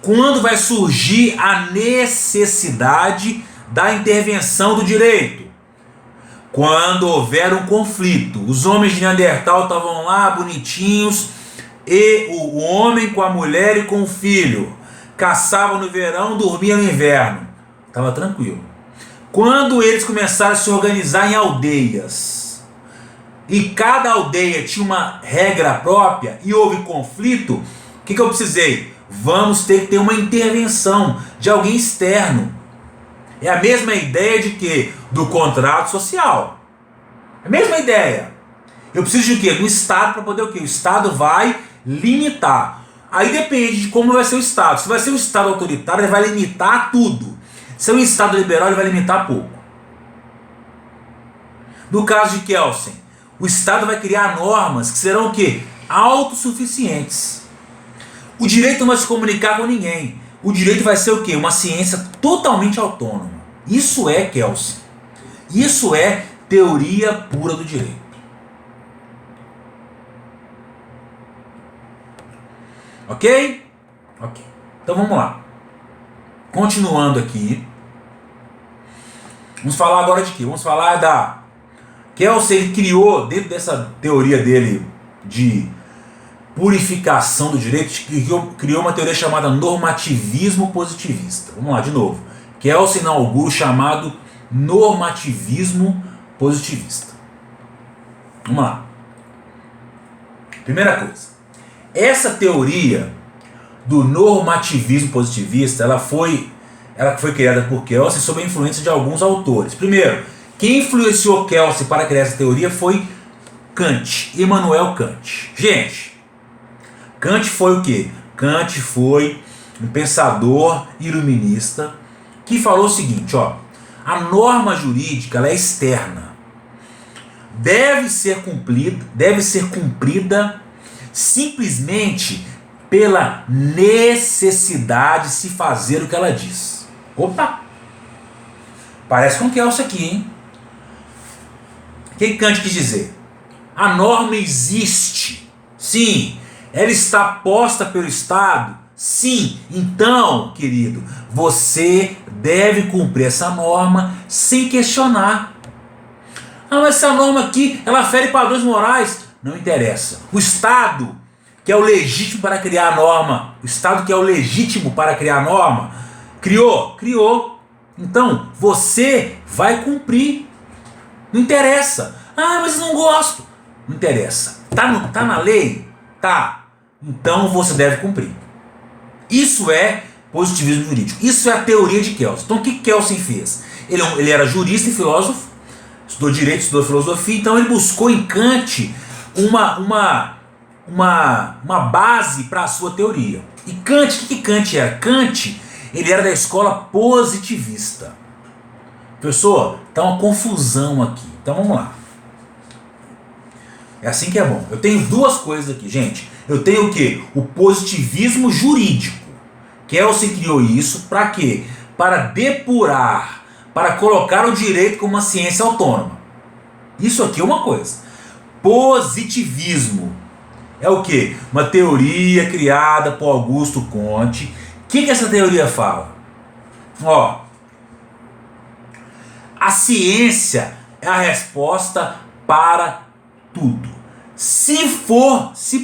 quando vai surgir a necessidade da intervenção do direito? Quando houver um conflito. Os homens de Neandertal estavam lá bonitinhos, e o homem com a mulher e com o filho caçavam no verão, dormiam no inverno. Estava tranquilo. Quando eles começaram a se organizar em aldeias, e cada aldeia tinha uma regra própria, e houve conflito, o que eu precisei? Vamos ter que ter uma intervenção de alguém externo. É a mesma ideia de quê? Do contrato social. É a mesma ideia. Eu preciso de quê? Do Estado para poder o quê? O Estado vai limitar. Aí depende de como vai ser o Estado. Se vai ser um Estado autoritário, ele vai limitar tudo. Se é um Estado liberal, ele vai limitar pouco. No caso de Kelsen, o Estado vai criar normas que serão o quê? Autossuficientes. O direito não vai se comunicar com ninguém. O direito vai ser o quê? Uma ciência totalmente autônoma. Isso é Kelsen. Isso é teoria pura do direito. Ok? Ok. Então vamos lá. Continuando aqui. Vamos falar agora de quê? Vamos falar da... Kelsen, ele criou, dentro dessa teoria dele de purificação do direito, criou uma teoria chamada normativismo positivista. Vamos lá, de novo. Kelsen inaugura o chamado normativismo positivista. Vamos lá. Primeira coisa. Essa teoria do normativismo positivista, ela foi criada por Kelsen sob a influência de alguns autores. Primeiro, quem influenciou Kelsen para criar essa teoria foi Kant, Immanuel Kant. Gente, Kant foi o quê? Kant foi um pensador iluminista que falou o seguinte, ó: a norma jurídica, ela é externa. Deve ser cumprida simplesmente pela necessidade de se fazer o que ela diz. Opa! Parece com Kelsen aqui, hein? O que Kant quis dizer? A norma existe. Sim. Ela está posta pelo Estado? Sim. Então, querido, você deve cumprir essa norma sem questionar. Ah, mas essa norma aqui, ela fere padrões morais. Não interessa. O Estado, que é o legítimo para criar a norma, criou. Então, você vai cumprir. Não interessa. Ah, mas eu não gosto. Não interessa. Tá na lei? Tá. Então você deve cumprir. Isso é positivismo jurídico. Isso é a teoria de Kelsen. Então o que Kelsen fez? Ele era jurista e filósofo, estudou direito, estudou filosofia, então ele buscou em Kant uma base para a sua teoria. E Kant, o que Kant era? Kant, ele era da escola positivista. Professor, tá uma confusão aqui. Então vamos lá. É assim que é bom. Eu tenho duas coisas aqui, gente. Eu tenho o quê? O positivismo jurídico. Kelsen criou isso para quê? Para depurar, para colocar o direito como uma ciência autônoma. Isso aqui é uma coisa. Positivismo é o quê? Uma teoria criada por Augusto Comte. O que essa teoria fala? Ó, a ciência é a resposta para tudo. Se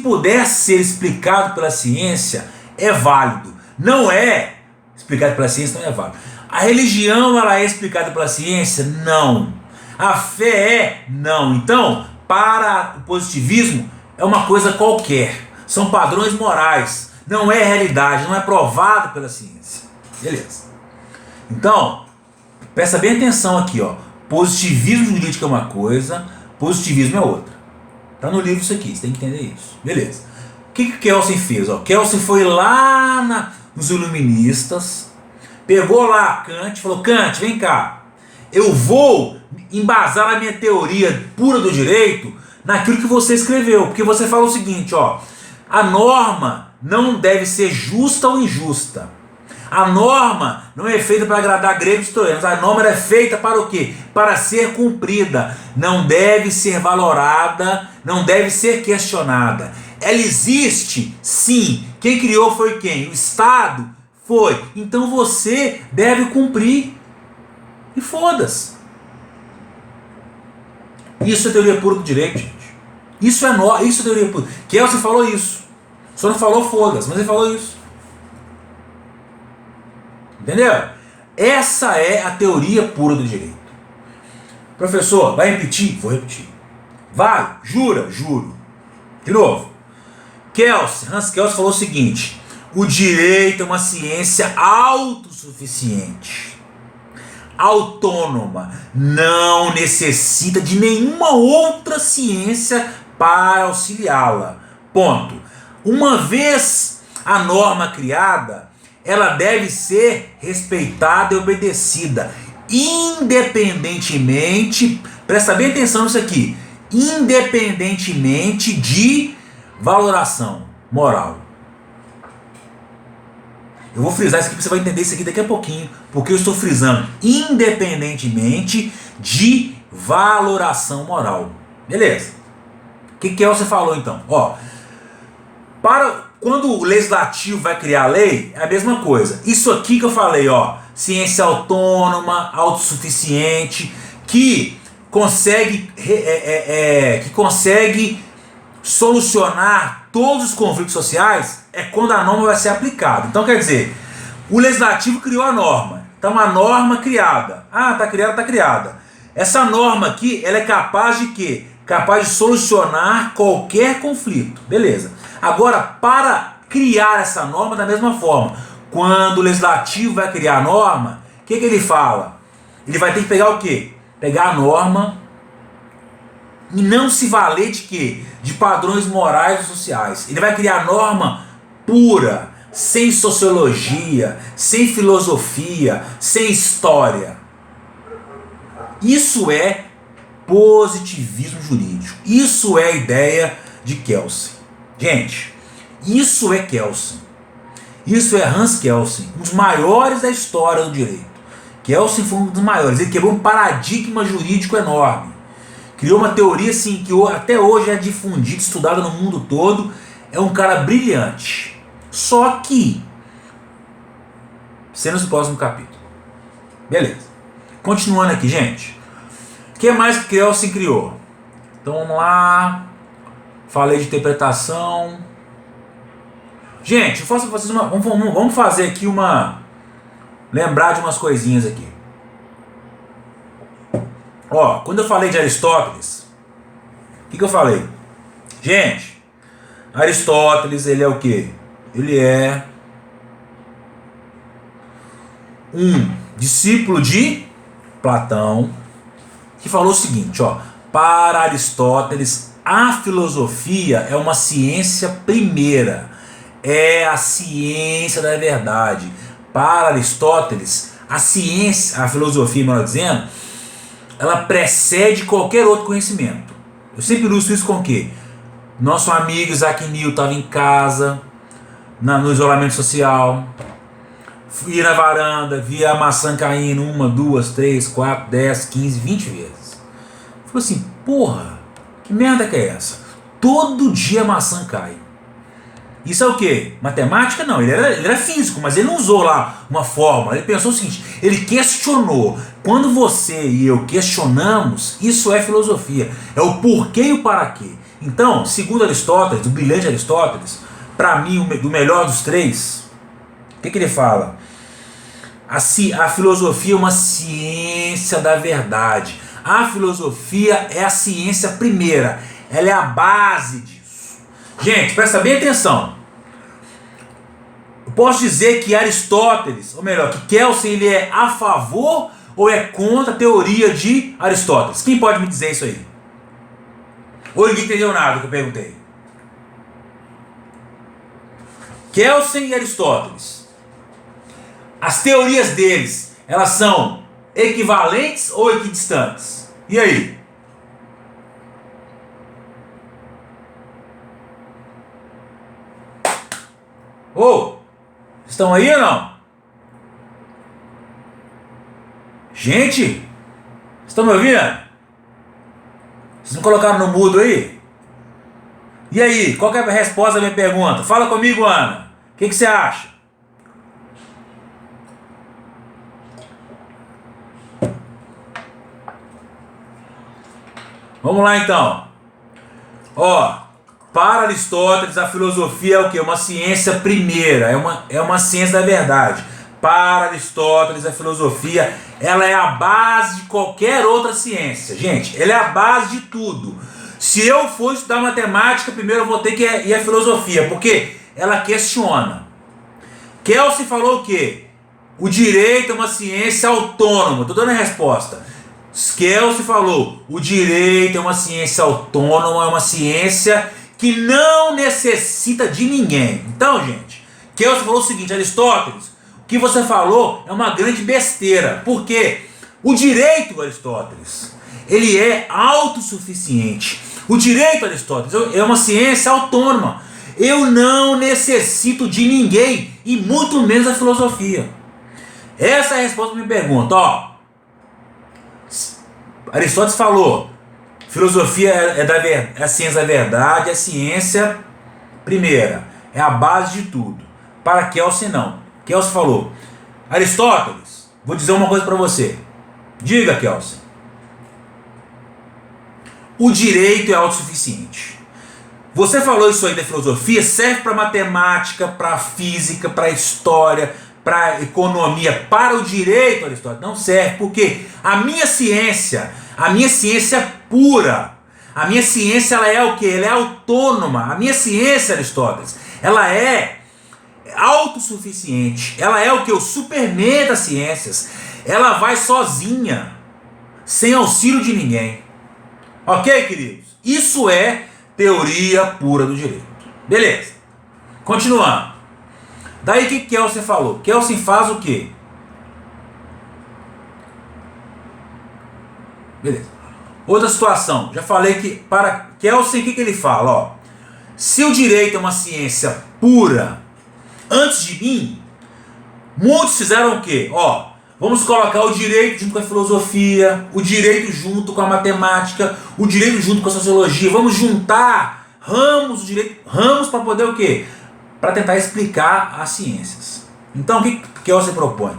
puder ser explicado pela ciência, é válido. Não é explicado pela ciência, não é válido. A religião, ela é explicada pela ciência? Não. A fé é? Não. Então, para o positivismo, é uma coisa qualquer. São padrões morais. Não é realidade, não é provado pela ciência. Beleza. Então, presta bem atenção aqui, ó. Positivismo jurídico é uma coisa, positivismo é outra. Tá no livro isso aqui, você tem que entender isso. Beleza. O que Kelsen fez? Ó? Kelsen foi lá nos iluministas, pegou lá Kant e falou: Kant, vem cá, eu vou embasar a minha teoria pura do direito naquilo que você escreveu, porque você fala o seguinte, ó, a norma não deve ser justa ou injusta. A norma não é feita para agradar gregos e troianos. A norma é feita para o quê? Para ser cumprida. Não deve ser valorada, não deve ser questionada. Ela existe, sim. Quem criou foi quem? O Estado? Foi. Então você deve cumprir. E foda-se. Isso é teoria pura do direito, gente. Isso é teoria pura. Kelsen falou isso. Só não falou foda-se, mas ele falou isso. Entendeu? Essa é a teoria pura do direito. Professor, vai repetir? Vou repetir. Vai? Jura? Juro. De novo. Hans Kelsen falou o seguinte: o direito é uma ciência autossuficiente, autônoma, não necessita de nenhuma outra ciência para auxiliá-la. Ponto. Uma vez a norma criada, ela deve ser respeitada e obedecida, independentemente, presta bem atenção nisso aqui, independentemente de valoração moral. Eu vou frisar isso aqui para você vai entender isso aqui daqui a pouquinho, porque eu estou frisando independentemente de valoração moral. Beleza? O que você falou então? Ó, quando o legislativo vai criar a lei, é a mesma coisa. Isso aqui que eu falei, ó, ciência autônoma, autossuficiente, que consegue solucionar todos os conflitos sociais, é quando a norma vai ser aplicada. Então quer dizer, o legislativo criou a norma. Então a norma criada. Ah, tá criada. Essa norma aqui, ela é capaz de quê? Capaz de solucionar qualquer conflito. Beleza. Agora, para criar essa norma da mesma forma, quando o legislativo vai criar a norma, o que ele fala? Ele vai ter que pegar o quê? Pegar a norma e não se valer de quê? De padrões morais e sociais. Ele vai criar a norma pura, sem sociologia, sem filosofia, sem história. Isso é positivismo jurídico. Isso é a ideia de Kelsen. Gente, isso é Kelsen. Isso é Hans Kelsen, um dos maiores da história do direito. Kelsen foi um dos maiores. Ele quebrou um paradigma jurídico enorme. Criou uma teoria assim, que até hoje é difundida, estudada no mundo todo. É um cara brilhante. Só que, cenas do próximo capítulo. Beleza. Continuando aqui, gente. O que mais que Kelsen criou? Então vamos lá. Falei de interpretação. Gente, eu faço pra vocês vamos fazer aqui lembrar de umas coisinhas aqui. Ó, quando eu falei de Aristóteles, o que eu falei? Gente, Aristóteles, ele é o quê? Ele é um discípulo de Platão, que falou o seguinte, ó: para Aristóteles, a filosofia é uma ciência primeira, é a ciência da verdade. Para Aristóteles, a ciência, a filosofia, melhor dizendo, ela precede qualquer outro conhecimento. Eu sempre ilustro isso com o quê? Nosso amigo Isaac Newton estava em casa, no isolamento social, ia na varanda, via a maçã caindo 1, 2, 3, 4, 10, 15, 20 vezes. Falou assim, porra, que merda que é essa? Todo dia a maçã cai. Isso é o quê? Matemática? Não, ele era físico, mas ele não usou lá uma fórmula. Ele pensou o seguinte, ele questionou. Quando você e eu questionamos, isso é filosofia. É o porquê e o para quê. Então, segundo Aristóteles, o brilhante Aristóteles, para mim, o melhor dos três, o que ele fala? A filosofia é uma ciência da verdade. A filosofia é a ciência primeira. Ela é a base disso. Gente, presta bem atenção. Eu posso dizer que Aristóteles, ou melhor, que Kelsen, ele é a favor ou é contra a teoria de Aristóteles? Quem pode me dizer isso aí? Ou ninguém entendeu nada do que eu perguntei? Kelsen e Aristóteles, as teorias deles, elas são equivalentes ou equidistantes? E aí? Ô, estão aí ou não? Gente, estão me ouvindo? Vocês não colocaram no mudo aí? E aí, qual que é a resposta da minha pergunta? Fala comigo, Ana. O que você acha? Vamos lá então. Ó, para Aristóteles a filosofia é o quê? Uma ciência primeira, é uma ciência da verdade. Para Aristóteles a filosofia, ela é a base de qualquer outra ciência. Gente, ela é a base de tudo. Se eu for estudar matemática, primeiro eu vou ter que ir à filosofia, porque ela questiona. Kelsen falou o quê? O direito é uma ciência autônoma. Estou dando a resposta. Kelsen falou, o direito é uma ciência autônoma, é uma ciência que não necessita de ninguém. Então, gente, Kelsen falou o seguinte, Aristóteles, o que você falou é uma grande besteira. Por quê? O direito, Aristóteles, ele é autossuficiente. O direito, Aristóteles, é uma ciência autônoma. Eu não necessito de ninguém, e muito menos a filosofia. Essa é a resposta para a minha pergunta. Ó, Aristóteles falou, filosofia é a ciência da verdade, é a ciência primeira, é a base de tudo. Para Kelsen não. Kelsen falou, Aristóteles, vou dizer uma coisa para você. Diga, Kelsen. O direito é autossuficiente. Você falou isso aí da filosofia, serve para matemática, para física, para história, para economia. Para o direito, Aristóteles, não serve, porque a minha ciência é pura. A minha ciência, ela é o quê? Ela é autônoma. A minha ciência, Aristóteles, ela é autossuficiente. Ela é o que? O Superman das ciências. Ela vai sozinha, sem auxílio de ninguém. Ok, queridos? Isso é teoria pura do direito. Beleza. Continuando. Daí o que Kelsen falou? Kelsen faz o quê? Beleza. Outra situação. Já falei que para Kelsen o que ele fala? Ó, se o direito é uma ciência pura, antes de mim, muitos fizeram o quê? Ó, vamos colocar o direito junto com a filosofia, o direito junto com a matemática, o direito junto com a sociologia. Vamos juntar ramos do direito, ramos para poder o quê? Para tentar explicar as ciências. Então o que Kelsen propõe?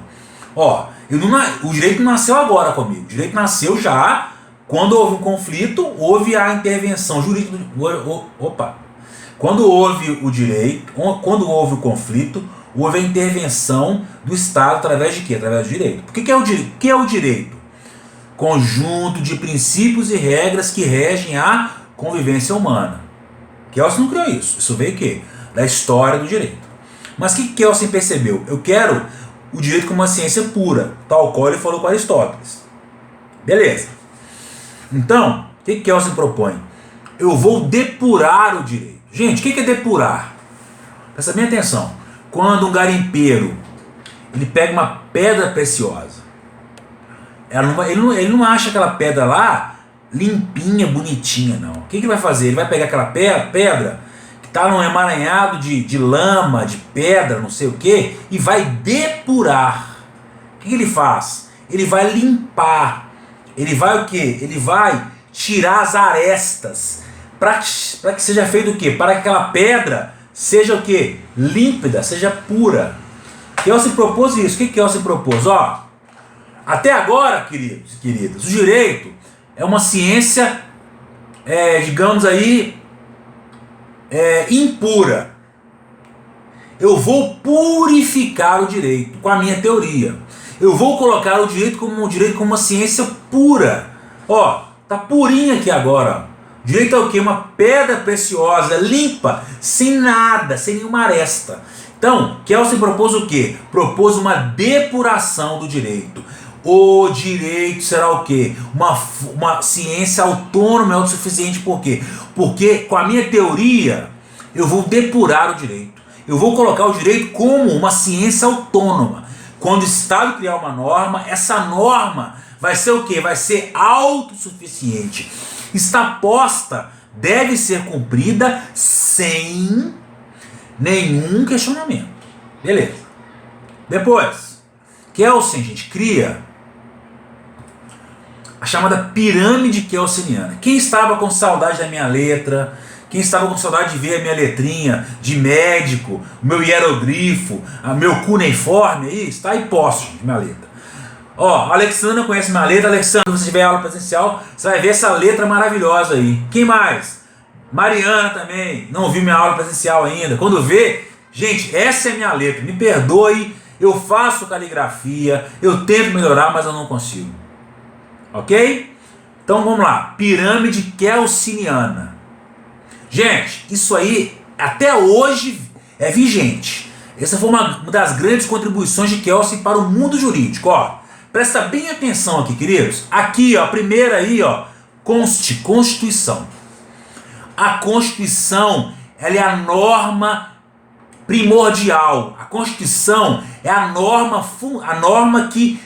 Ó, o direito não nasceu agora comigo. O direito nasceu já quando houve um conflito, houve a intervenção jurídica. Quando houve o direito, quando houve o conflito, houve a intervenção do Estado através de quê? Através do direito. O que é o direito? O que é o direito? conjunto de princípios e regras que regem a convivência humana. Kelsen não criou isso. Isso veio o quê? Da história do direito. Mas o que Kelsen percebeu? Eu quero o direito como uma ciência pura, tal qual ele falou com Aristóteles. Beleza. Então, o que Kelsen propõe? Eu vou depurar o direito. Gente, o que é depurar? Presta bem atenção. Quando um garimpeiro ele pega uma pedra preciosa, ele não acha aquela pedra lá limpinha, bonitinha, não. O que ele vai fazer? Ele vai pegar aquela pedra que está num emaranhado de lama, de pedra, não sei o que, e vai depurar. O que ele faz? Ele vai limpar. Ele vai o quê? Ele vai tirar as arestas. Para que seja feito o quê? Para que aquela pedra seja o quê? Límpida, seja pura. Kelsen propôs isso. O que Kelsen propôs? Ó, até agora, queridos e queridas, o direito é uma ciência, digamos aí, impura. Eu vou purificar o direito com a minha teoria. Eu vou colocar o direito como uma ciência pura. Ó, tá purinho aqui agora. O direito é o quê? Uma pedra preciosa, limpa, sem nada, sem nenhuma aresta. Então, Kelsen propôs o quê? Propôs uma depuração do direito. O direito será o quê? Uma ciência autônoma e autossuficiente. Por quê? Porque com a minha teoria eu vou depurar o direito. Eu vou colocar o direito como uma ciência autônoma. Quando o Estado criar uma norma, essa norma vai ser o quê? Vai ser autossuficiente. Está posta, deve ser cumprida sem nenhum questionamento. Beleza. Depois, Kelsen, gente, cria a chamada pirâmide kelseniana. Quem estava com saudade da minha letra, quem estava com saudade de ver a minha letrinha de médico, o meu hieroglifo, o meu cuneiforme aí, está aí posto, gente, minha letra. Ó, a Alexandra conhece minha letra. Alexandra, se você tiver aula presencial, você vai ver essa letra maravilhosa aí. Quem mais? Mariana também, não viu minha aula presencial ainda. Quando vê, gente, essa é minha letra. Me perdoe, eu faço caligrafia, eu tento melhorar, mas eu não consigo. Ok? Então vamos lá. Pirâmide kelseniana. Gente, isso aí até hoje é vigente. Essa foi uma das grandes contribuições de Kelsen para o mundo jurídico. Ó, presta bem atenção aqui, queridos. Aqui, ó, a primeira aí, ó, Constituição. A Constituição, ela é a norma primordial. A Constituição é a norma que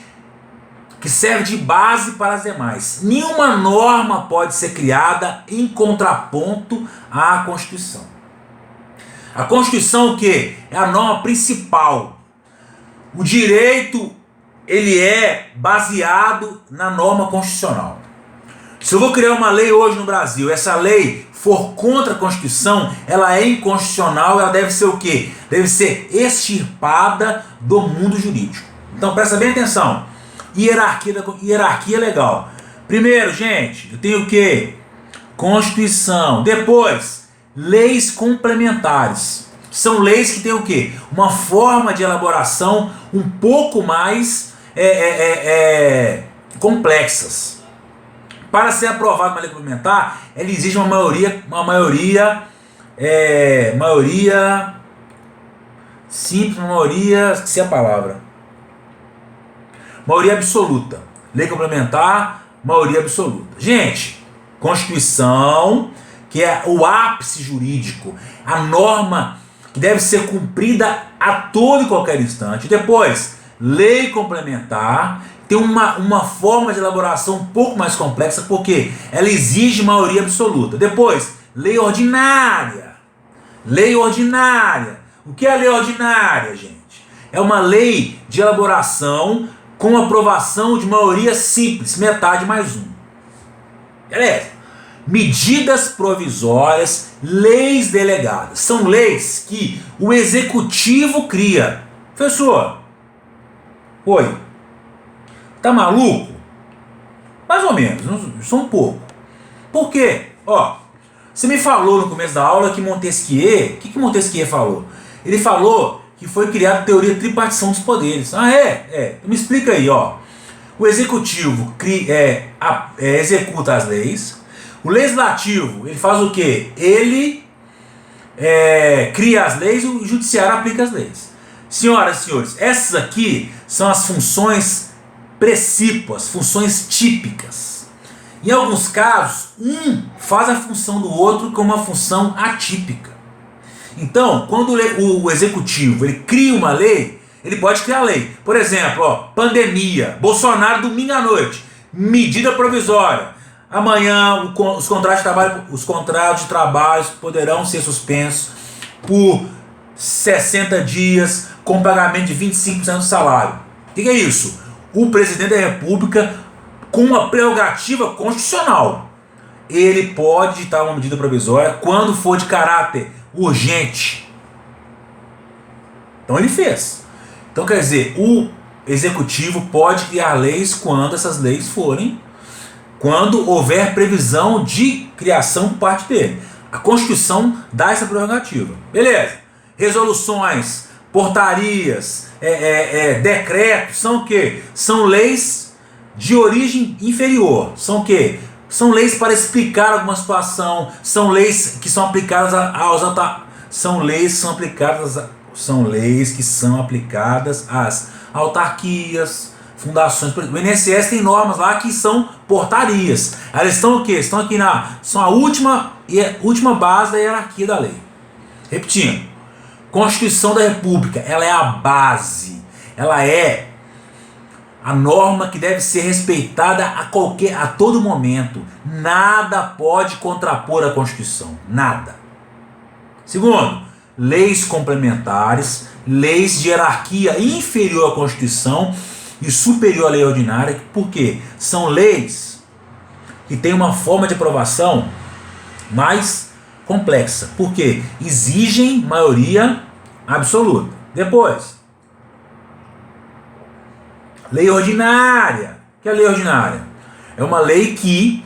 serve de base para as demais. Nenhuma norma pode ser criada em contraponto à Constituição. A Constituição o quê? É a norma principal. O direito, ele é baseado na norma constitucional. Se eu vou criar uma lei hoje no Brasil, essa lei for contra a Constituição, ela é inconstitucional, ela deve ser o quê? Deve ser extirpada do mundo jurídico. Então presta bem atenção. Hierarquia é legal. Primeiro, gente, eu tenho o quê? Constituição. Depois, leis complementares. São leis que têm o quê? Uma forma de elaboração um pouco mais complexas. Para ser aprovada uma lei complementar, ela exige uma maioria simples, esqueci a palavra. Maioria absoluta. Lei complementar, maioria absoluta. Gente, Constituição, que é o ápice jurídico, a norma que deve ser cumprida a todo e qualquer instante. Depois, lei complementar, tem uma forma de elaboração um pouco mais complexa, porque ela exige maioria absoluta. Depois, lei ordinária. Lei ordinária. O que é a lei ordinária, gente? É uma lei de elaboração com aprovação de maioria simples, metade mais um. Beleza? Medidas provisórias, leis delegadas. São leis que o executivo cria. Professor, oi, tá maluco? Mais ou menos, só um pouco. Por quê? Ó, você me falou no começo da aula que Montesquieu, o que Montesquieu falou? Ele falou que foi criada a teoria de tripartição dos poderes. Ah, é? Me explica aí, ó. O executivo executa as leis. O legislativo, ele faz o quê? Ele cria as leis e o judiciário aplica as leis. Senhoras e senhores, essas aqui são as funções precípuas, funções típicas. Em alguns casos, um faz a função do outro com uma função atípica. Então, quando o executivo ele cria uma lei, ele pode criar lei. Por exemplo, pandemia, Bolsonaro domingo à noite, medida provisória. Amanhã os contratos de trabalho poderão ser suspensos por 60 dias com pagamento de 25% do salário. O que é isso? O presidente da República, com uma prerrogativa constitucional, ele pode editar uma medida provisória quando for de caráter urgente. Então ele fez. Então quer dizer, o executivo pode criar leis quando essas leis quando houver previsão de criação por parte dele. A Constituição dá essa prerrogativa. Beleza. Resoluções, portarias, decretos, são o quê? São leis de origem inferior. São o quê? São leis para explicar alguma situação, são leis que são aplicadas às autarquias, fundações. O INSS tem normas lá que são portarias. Elas estão o quê? Estão aqui são a última base da hierarquia da lei. Repetindo, Constituição da República, ela é a base, ela é a norma que deve ser respeitada a todo momento. Nada pode contrapor a Constituição, nada. Segundo, leis complementares, leis de hierarquia inferior à Constituição e superior à lei ordinária. Por quê? São leis que têm uma forma de aprovação mais complexa. Por quê? Exigem maioria absoluta. Depois, lei ordinária. O que é lei ordinária? É uma lei que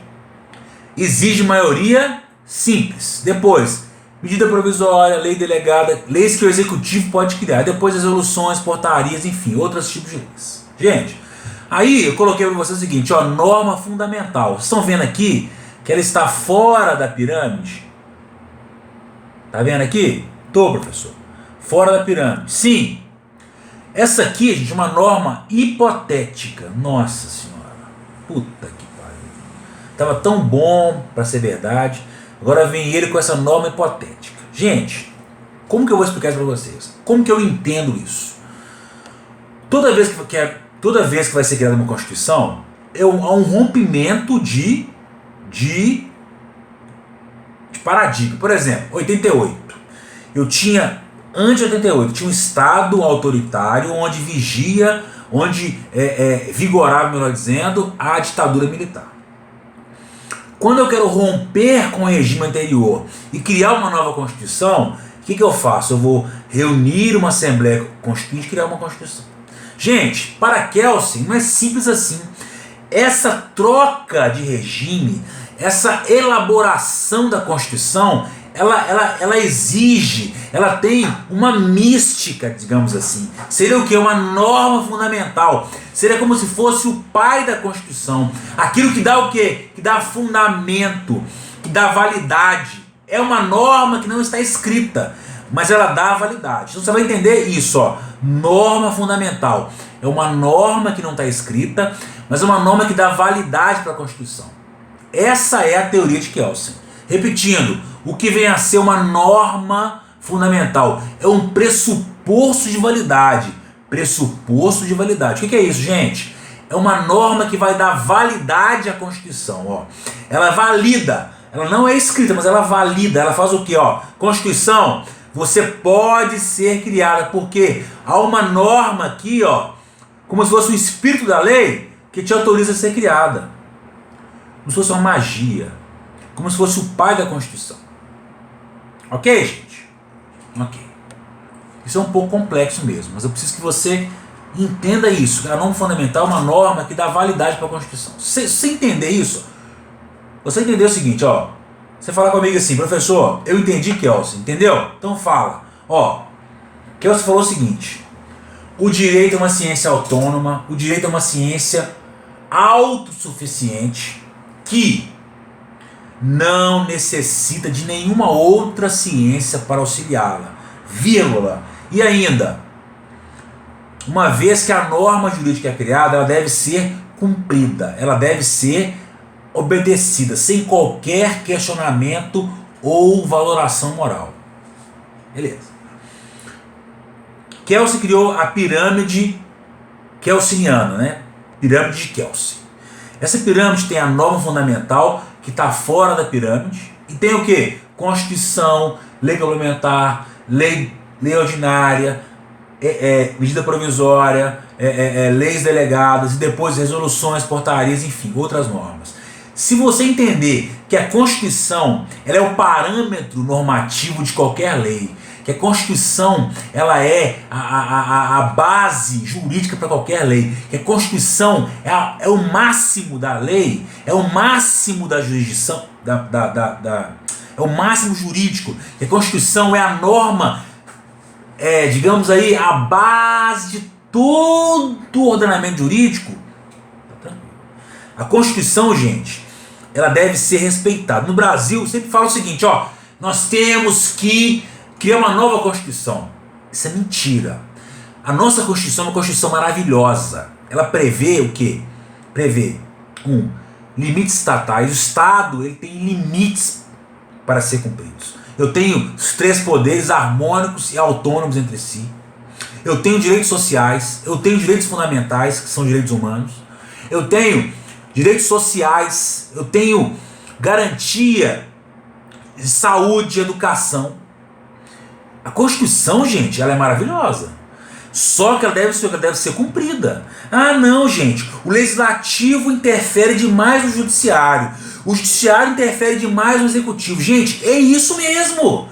exige maioria simples. Depois, medida provisória, lei delegada, leis que o executivo pode criar. Depois, resoluções, portarias, enfim, outros tipos de leis. Gente, aí eu coloquei para vocês o seguinte, norma fundamental. Vocês estão vendo aqui que ela está fora da pirâmide? Tá vendo aqui? Tô, professor. Fora da pirâmide. Sim. Essa aqui, gente, é uma norma hipotética. Nossa senhora. Puta que pariu. Tava tão bom para ser verdade. Agora vem ele com essa norma hipotética. Gente, como que eu vou explicar isso para vocês? Como que eu entendo isso? Toda vez que vai ser criada uma Constituição, há um rompimento de paradigma. Por exemplo, 88. Antes de 88, tinha um Estado autoritário onde vigorava, melhor dizendo, a ditadura militar. Quando eu quero romper com o regime anterior e criar uma nova Constituição, o que eu faço? Eu vou reunir uma Assembleia Constituinte e criar uma Constituição. Gente, para Kelsen não é simples assim. Essa troca de regime, essa elaboração da Constituição, ela exige, ela tem uma mística, digamos assim. Seria o que? Uma norma fundamental. Seria como se fosse o pai da Constituição. Aquilo que dá o quê? Que dá fundamento, que dá validade. É uma norma que não está escrita, mas ela dá validade. Então você vai entender isso, norma fundamental. É uma norma que não está escrita, mas é uma norma que dá validade para a Constituição. Essa é a teoria de Kelsen. Repetindo, o que vem a ser uma norma fundamental é um pressuposto de validade. Pressuposto de validade. O que é isso, gente? É uma norma que vai dar validade à Constituição. Ela valida. Ela não é escrita, mas ela valida. Ela faz o quê? Constituição, você pode ser criada, porque há uma norma aqui, como se fosse o espírito da lei, que te autoriza a ser criada. Como se fosse uma magia. Como se fosse o pai da Constituição. Ok, gente? Ok. Isso é um pouco complexo mesmo, mas eu preciso que você entenda isso. A norma fundamental é uma norma que dá validade para a Constituição. Se você entender isso, você entendeu o seguinte, você fala comigo assim, professor, eu entendi, Kelsen, entendeu? Então fala. Kelsen falou o seguinte, o direito é uma ciência autônoma, o direito é uma ciência autossuficiente, que não necessita de nenhuma outra ciência para auxiliá-la, vírgula. E ainda, uma vez que a norma jurídica é criada, ela deve ser cumprida, ela deve ser obedecida, sem qualquer questionamento ou valoração moral. Beleza. Kelsey criou a pirâmide kelseniana, né? Pirâmide de Kelsey. Essa pirâmide tem a norma fundamental, que está fora da pirâmide, e tem o que? Constituição, lei complementar, lei ordinária, medida provisória, leis delegadas, e depois resoluções, portarias, enfim, outras normas. Se você entender que a Constituição ela é o parâmetro normativo de qualquer lei, que a Constituição ela é a base jurídica para qualquer lei, que a Constituição é o máximo da lei, é o máximo da jurisdição, é o máximo jurídico, que a Constituição é a norma, digamos aí, a base de todo o ordenamento jurídico. A Constituição, gente, ela deve ser respeitada. No Brasil, eu sempre falo o seguinte, ó, nós temos que criar uma nova Constituição. Isso é mentira. A nossa Constituição é uma Constituição maravilhosa. Ela prevê o quê? Prevê, limites estatais. O Estado ele tem limites para ser cumpridos. Eu tenho os 3 poderes harmônicos e autônomos entre si. Eu tenho direitos sociais, eu tenho direitos fundamentais, que são direitos humanos. Eu tenho direitos sociais, eu tenho garantia de saúde e educação. A Constituição, gente, ela é maravilhosa. Só que ela deve ser cumprida. Ah, não, gente. O Legislativo interfere demais no Judiciário. O Judiciário interfere demais no Executivo. Gente, é isso mesmo.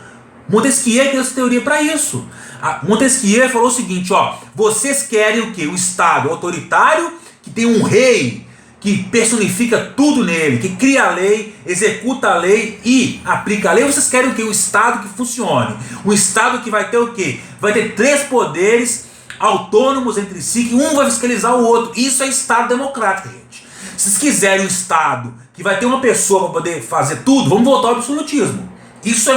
Montesquieu criou essa teoria para isso. Montesquieu falou o seguinte, ó. Vocês querem o quê? Um Estado autoritário que tem um rei que personifica tudo nele, que cria a lei, executa a lei e aplica a lei. Vocês querem o quê? Um Estado que funcione. Um Estado que vai ter o quê? Vai ter 3 poderes autônomos entre si, que um vai fiscalizar o outro. Isso é Estado democrático, gente. Se vocês quiserem um Estado que vai ter uma pessoa para poder fazer tudo, vamos voltar ao absolutismo. Isso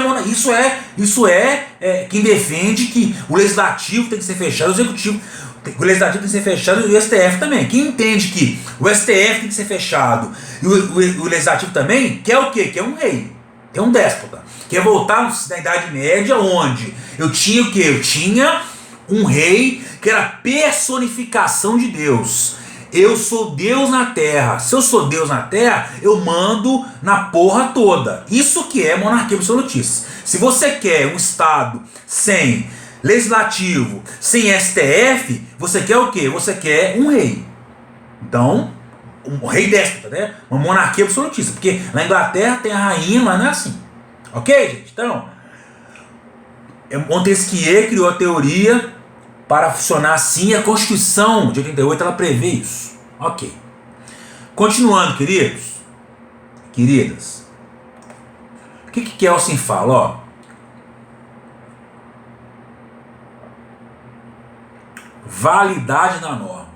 é quem defende que o Legislativo tem que ser fechado, o Legislativo tem que ser fechado e o STF também. Quem entende que o STF tem que ser fechado e o Legislativo também, quer o quê? Quer um rei, é um déspota. Quer voltar na Idade Média, onde eu tinha o quê? Eu tinha um rei que era a personificação de Deus. Eu sou Deus na terra. Se eu sou Deus na terra, eu mando na porra toda. Isso que é monarquia absolutista. Se você quer um Estado sem Legislativo, sem STF, você quer o quê? Você quer um rei. Então, um rei déspota, né? Uma monarquia absolutista. Porque na Inglaterra tem a rainha, mas não é assim. Ok, gente? Então, Montesquieu criou a teoria para funcionar assim. A Constituição de 88 ela prevê isso. Ok. Continuando, queridos, queridas. O que Kelsen fala? Ó, validade da norma.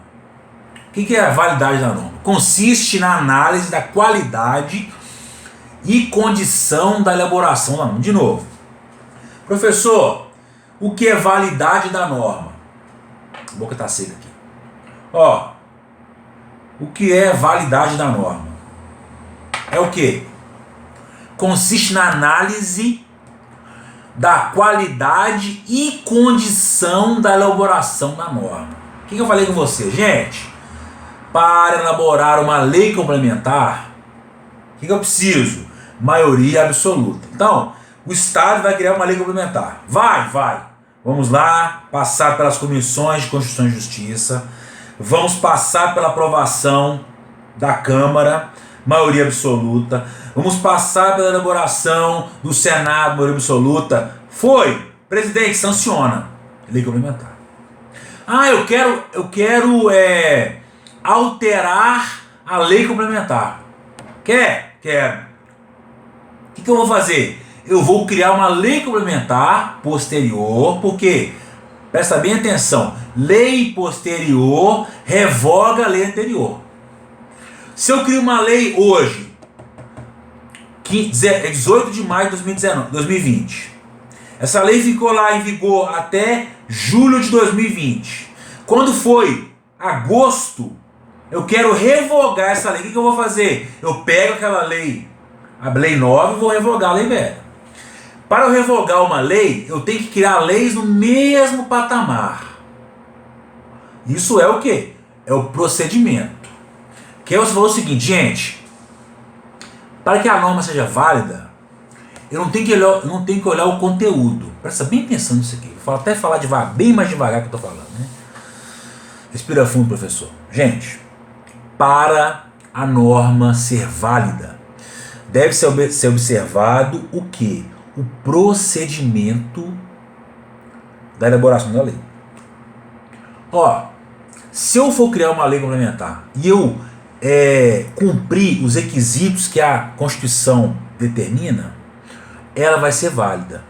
O que é a validade da norma? Consiste na análise da qualidade e condição da elaboração da norma. De novo, professor, o que é validade da norma? A boca está seca aqui. Ó, o que é validade da norma? É o que? Consiste na análise da qualidade e condição da elaboração da norma. O que eu falei com você? Gente, para elaborar uma lei complementar, o que eu preciso? Maioria absoluta. Então, o Estado vai criar uma lei complementar. Vai. Vamos lá, passar pelas comissões de Constituição e Justiça. Vamos passar pela aprovação da Câmara, maioria absoluta. Vamos passar pela elaboração do Senado, maioria absoluta. Foi, presidente, sanciona. Lei complementar. Ah, eu quero alterar a lei complementar. Quero. O que eu vou fazer? Eu vou criar uma lei complementar posterior, porque, presta bem atenção, lei posterior revoga a lei anterior. Se eu crio uma lei hoje, 18 de maio de 2020, essa lei ficou lá em vigor até julho de 2020. Quando foi agosto, eu quero revogar essa lei. O que eu vou fazer? Eu pego aquela lei, a lei nova, e vou revogar a lei velha. Para eu revogar uma lei, eu tenho que criar leis no mesmo patamar. Isso é o quê? É o procedimento. Que eu falou o seguinte, gente, para que a norma seja válida, eu não tenho que olhar o conteúdo. Presta bem atenção nisso aqui. Vou até falar devagar, bem mais devagar que eu estou falando, né? Respira fundo, professor. Gente, para a norma ser válida, deve ser observado o quê? O procedimento da elaboração da lei. Ó, se eu for criar uma lei complementar e eu cumprir os requisitos que a Constituição determina, ela vai ser válida.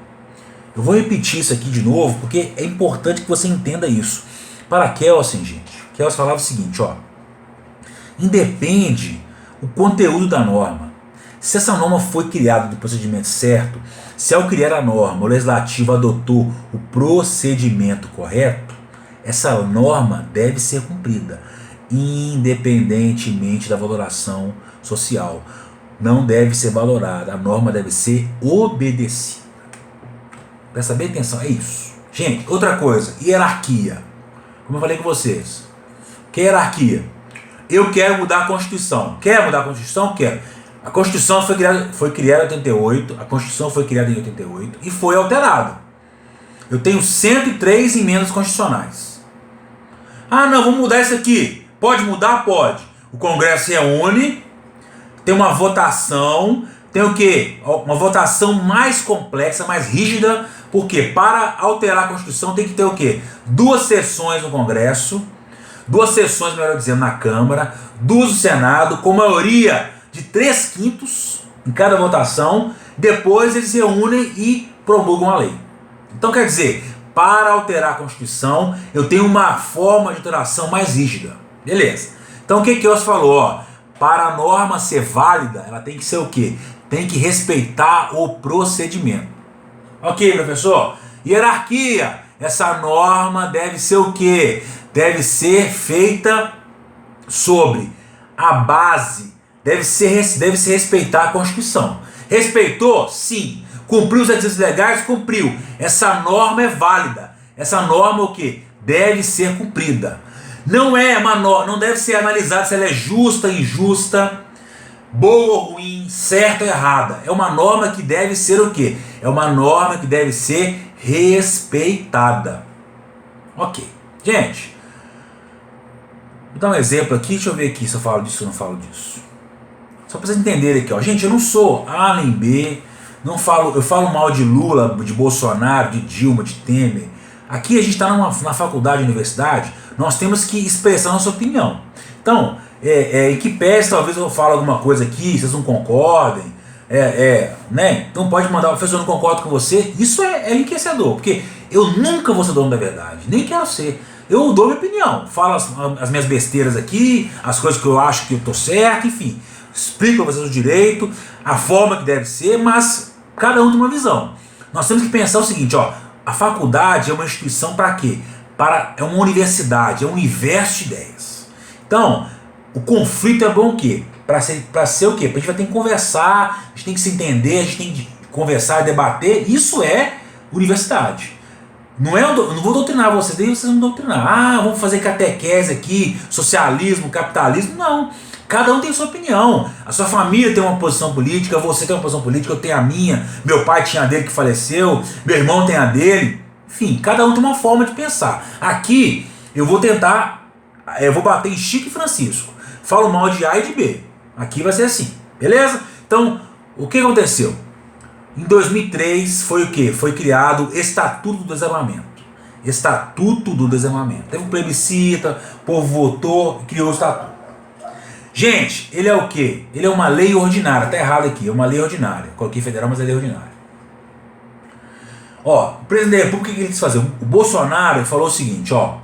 Eu vou repetir isso aqui de novo, porque é importante que você entenda isso. Para Kelsen, gente, Kelsen falava o seguinte, ó, independe o conteúdo da norma. Se essa norma foi criada do procedimento certo, se ao criar a norma, o legislativo adotou o procedimento correto, essa norma deve ser cumprida, independentemente da valoração social. Não deve ser valorada, a norma deve ser obedecida. Presta bem atenção, é isso. Gente, outra coisa, hierarquia. Como eu falei com vocês, que é hierarquia? Eu quero mudar a Constituição. Quer mudar a Constituição? Quero. A Constituição foi criada em 88, a Constituição foi criada em 88 e foi alterada. Eu tenho 103 emendas constitucionais. Ah, não, vamos mudar isso aqui. Pode mudar? Pode. O Congresso se reúne, tem uma votação, tem o quê? Uma votação mais complexa, mais rígida, porque para alterar a Constituição tem que ter o quê? 2 sessões no Congresso, 2 sessões, melhor dizendo, na Câmara, 2 no Senado, com maioria de 3/5 em cada votação, depois eles se reúnem e promulgam a lei. Então quer dizer, para alterar a Constituição, eu tenho uma forma de alteração mais rígida. Beleza. Então o que Kelsen falou? Ó, para a norma ser válida, ela tem que ser o quê? Tem que respeitar o procedimento. Ok, professor? Hierarquia. Essa norma deve ser o quê? Deve ser feita sobre a base. Deve se respeitar a Constituição. Respeitou? Sim. Cumpriu os requisitos legais? Cumpriu. Essa norma é válida. Essa norma o quê? Deve ser cumprida. Não é uma norma, não deve ser analisada se ela é justa, injusta, boa ou ruim, certa ou errada. É uma norma que deve ser o quê? É uma norma que deve ser respeitada. Ok. Gente, vou dar um exemplo aqui, deixa eu ver aqui se eu falo disso ou não falo disso. Só para vocês entenderem aqui, ó. Gente, eu não sou A nem B, eu falo mal de Lula, de Bolsonaro, de Dilma, de Temer. Aqui a gente está na faculdade, universidade, nós temos que expressar nossa opinião. Então, em que pese talvez eu falo alguma coisa aqui, vocês não concordem, né? Então pode mandar, professor, eu não concordo com você. Isso é enriquecedor, porque eu nunca vou ser dono da verdade, nem quero ser. Eu dou minha opinião, falo as minhas besteiras aqui, as coisas que eu acho que eu estou certo, enfim. Explico para vocês o direito, a forma que deve ser, mas cada um tem uma visão. Nós temos que pensar o seguinte, ó, a faculdade é uma instituição para quê? É uma universidade, é um universo de ideias. Então, o conflito é bom o quê? Para ser o quê? Porque a gente vai ter que conversar, a gente tem que se entender, a gente tem que conversar e debater. Isso é universidade. Eu não vou doutrinar vocês, daí vocês vão doutrinar. Ah, vamos fazer catequese aqui, socialismo, capitalismo. Não. Cada um tem sua opinião. A sua família tem uma posição política, você tem uma posição política, eu tenho a minha, meu pai tinha a dele que faleceu, meu irmão tem a dele. Enfim, cada um tem uma forma de pensar. Aqui, eu vou tentar, eu vou bater em Chico e Francisco. Falo mal de A e de B. Aqui vai ser assim, beleza? Então, o que aconteceu? Em 2003 foi o quê? Foi criado o Estatuto do Desarmamento. Estatuto do Desarmamento. Teve um plebiscito, o povo votou e criou o Estatuto. Gente, ele é o quê? Ele é uma lei ordinária. Tá errado aqui, é uma lei ordinária. Coloquei federal, mas é lei ordinária. Ó, o presidente da República, o que ele quis fazer? O Bolsonaro falou o seguinte, ó.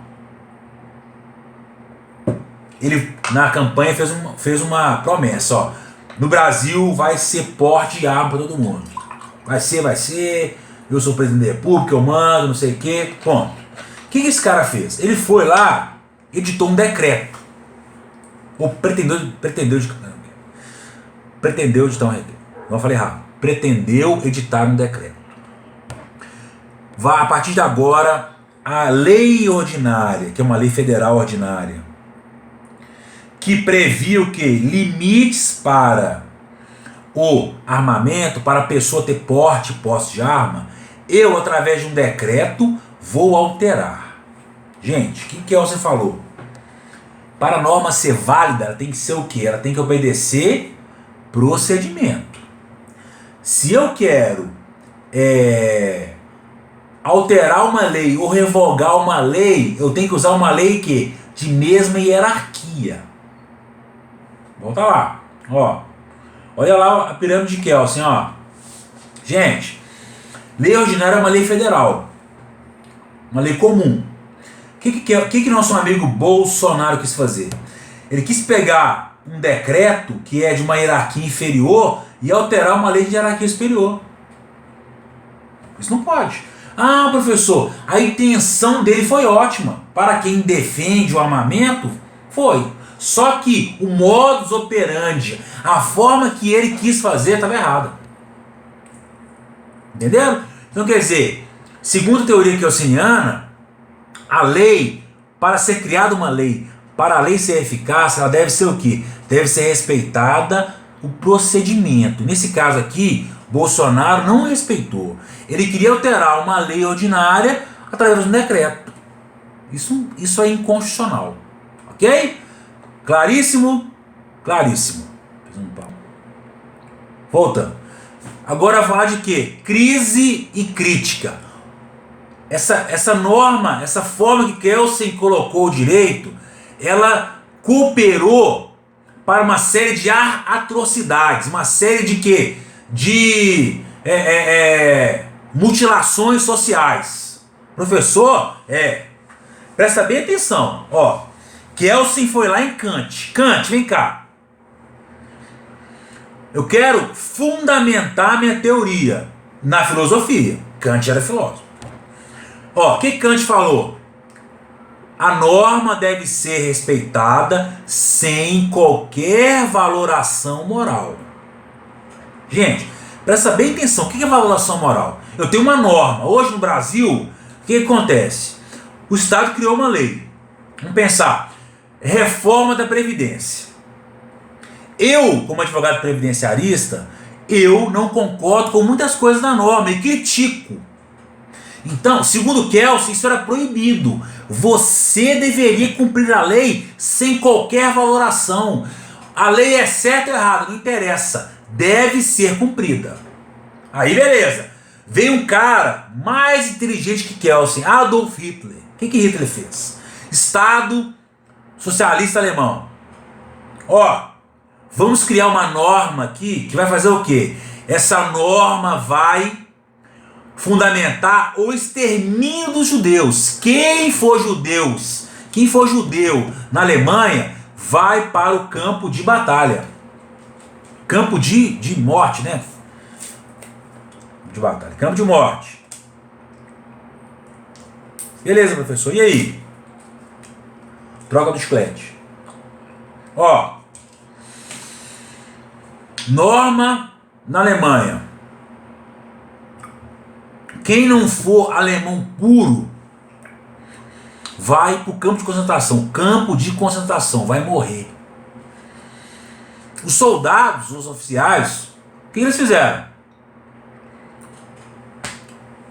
ele na campanha fez uma promessa, ó. No Brasil vai ser porte de arma para todo mundo. Vai ser, eu sou presidente da república, eu mando, não sei o quê. Bom, o que esse cara fez? Ele foi lá, editou um decreto. Ou pretendeu editar um decreto. Não falei errado. Pretendeu editar um decreto. A partir de agora, a lei ordinária, que é uma lei federal ordinária, que previa o quê? Limites para o armamento, para a pessoa ter porte e posse de arma, eu, através de um decreto, vou alterar. Gente, o que você falou? Para a norma ser válida, ela tem que ser o quê? Ela tem que obedecer procedimento. Se eu quero alterar uma lei ou revogar uma lei, eu tenho que usar uma lei que de mesma hierarquia. Volta lá, ó. Olha lá a pirâmide de Kelsen, ó. Gente, lei ordinária é uma lei federal, uma lei comum. O que nosso amigo Bolsonaro quis fazer? Ele quis pegar um decreto que é de uma hierarquia inferior e alterar uma lei de hierarquia superior. Isso não pode. Ah, professor, a intenção dele foi ótima. Para quem defende o armamento, foi. Só que o modus operandi, a forma que ele quis fazer, estava errada. Entenderam? Então, quer dizer, segundo a teoria kelseniana, a lei, para ser criada uma lei, para a lei ser eficaz, ela deve ser o quê? Deve ser respeitada o procedimento. Nesse caso aqui, Bolsonaro não respeitou. Ele queria alterar uma lei ordinária através de um decreto. Isso é inconstitucional. Ok? Claríssimo? Claríssimo. Voltando. Agora vou falar de quê? Crise e crítica. Essa norma, essa forma que Kelsen colocou o direito, ela cooperou para uma série de atrocidades, uma série de quê? De mutilações sociais. Professor, presta bem atenção, ó. Kelsen foi lá em Kant. Kant, vem cá. Eu quero fundamentar minha teoria na filosofia. Kant era filósofo. Ó, o que Kant falou? A norma deve ser respeitada sem qualquer valoração moral. Gente, presta bem atenção. O que é valoração moral? Eu tenho uma norma. Hoje no Brasil, o que acontece? O Estado criou uma lei. Vamos pensar. Reforma da Previdência. Eu, como advogado previdenciarista, eu não concordo com muitas coisas da norma e critico. Então, segundo Kelsen, isso era proibido. Você deveria cumprir a lei sem qualquer valoração. A lei é certa ou errada, não interessa. Deve ser cumprida. Aí, beleza. Veio um cara mais inteligente que Kelsen, Adolf Hitler. O que Hitler fez? Estado socialista alemão. Ó, vamos criar uma norma aqui que vai fazer o quê? Essa norma vai fundamentar o extermínio dos judeus. Quem for judeu na Alemanha vai para o campo de batalha. Campo de morte, né? De batalha, campo de morte. Beleza, professor. E aí? Troca do chiclete. Ó. Norma na Alemanha. Quem não for alemão puro vai para o campo de concentração. Campo de concentração, vai morrer. Os soldados, os oficiais, o que eles fizeram?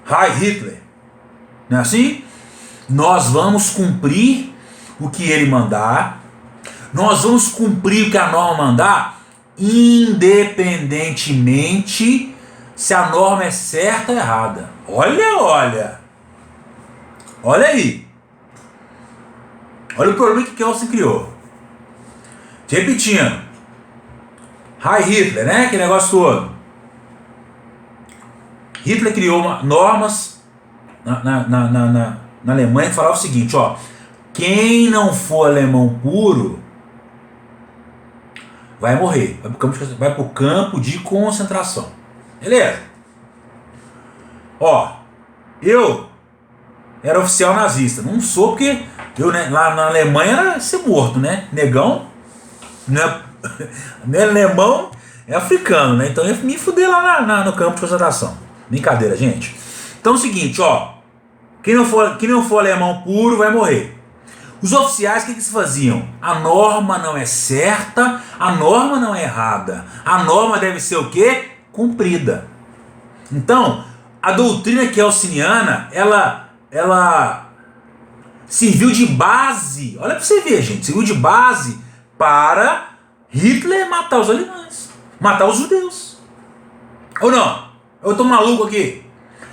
Heil Hitler. Não é assim? Nós vamos cumprir o que ele mandar. Nós vamos cumprir o que a norma mandar, independentemente se a norma é certa ou errada. Olha aí. Olha o problema que Kelsen criou. Repetindo. Heil Hitler, né? Que negócio todo. Hitler criou normas na Alemanha que falava o seguinte, ó. Quem não for alemão puro vai morrer. Vai pro campo de concentração. Beleza? Ó, eu era oficial nazista. Não sou porque eu, né, lá na Alemanha era ser morto, né? Negão, né? Alemão é africano, né? Então eu ia me fuder lá no campo de concentração. Brincadeira, gente. Então é o seguinte, ó. Quem não for alemão puro vai morrer. Os oficiais, o que eles faziam? A norma não é certa, a norma não é errada. A norma deve ser o quê? Cumprida. Então, a doutrina kelseniana, ela serviu de base, olha pra você ver, gente, serviu de base para Hitler matar os alemães, matar os judeus. Ou não? Eu tô maluco aqui?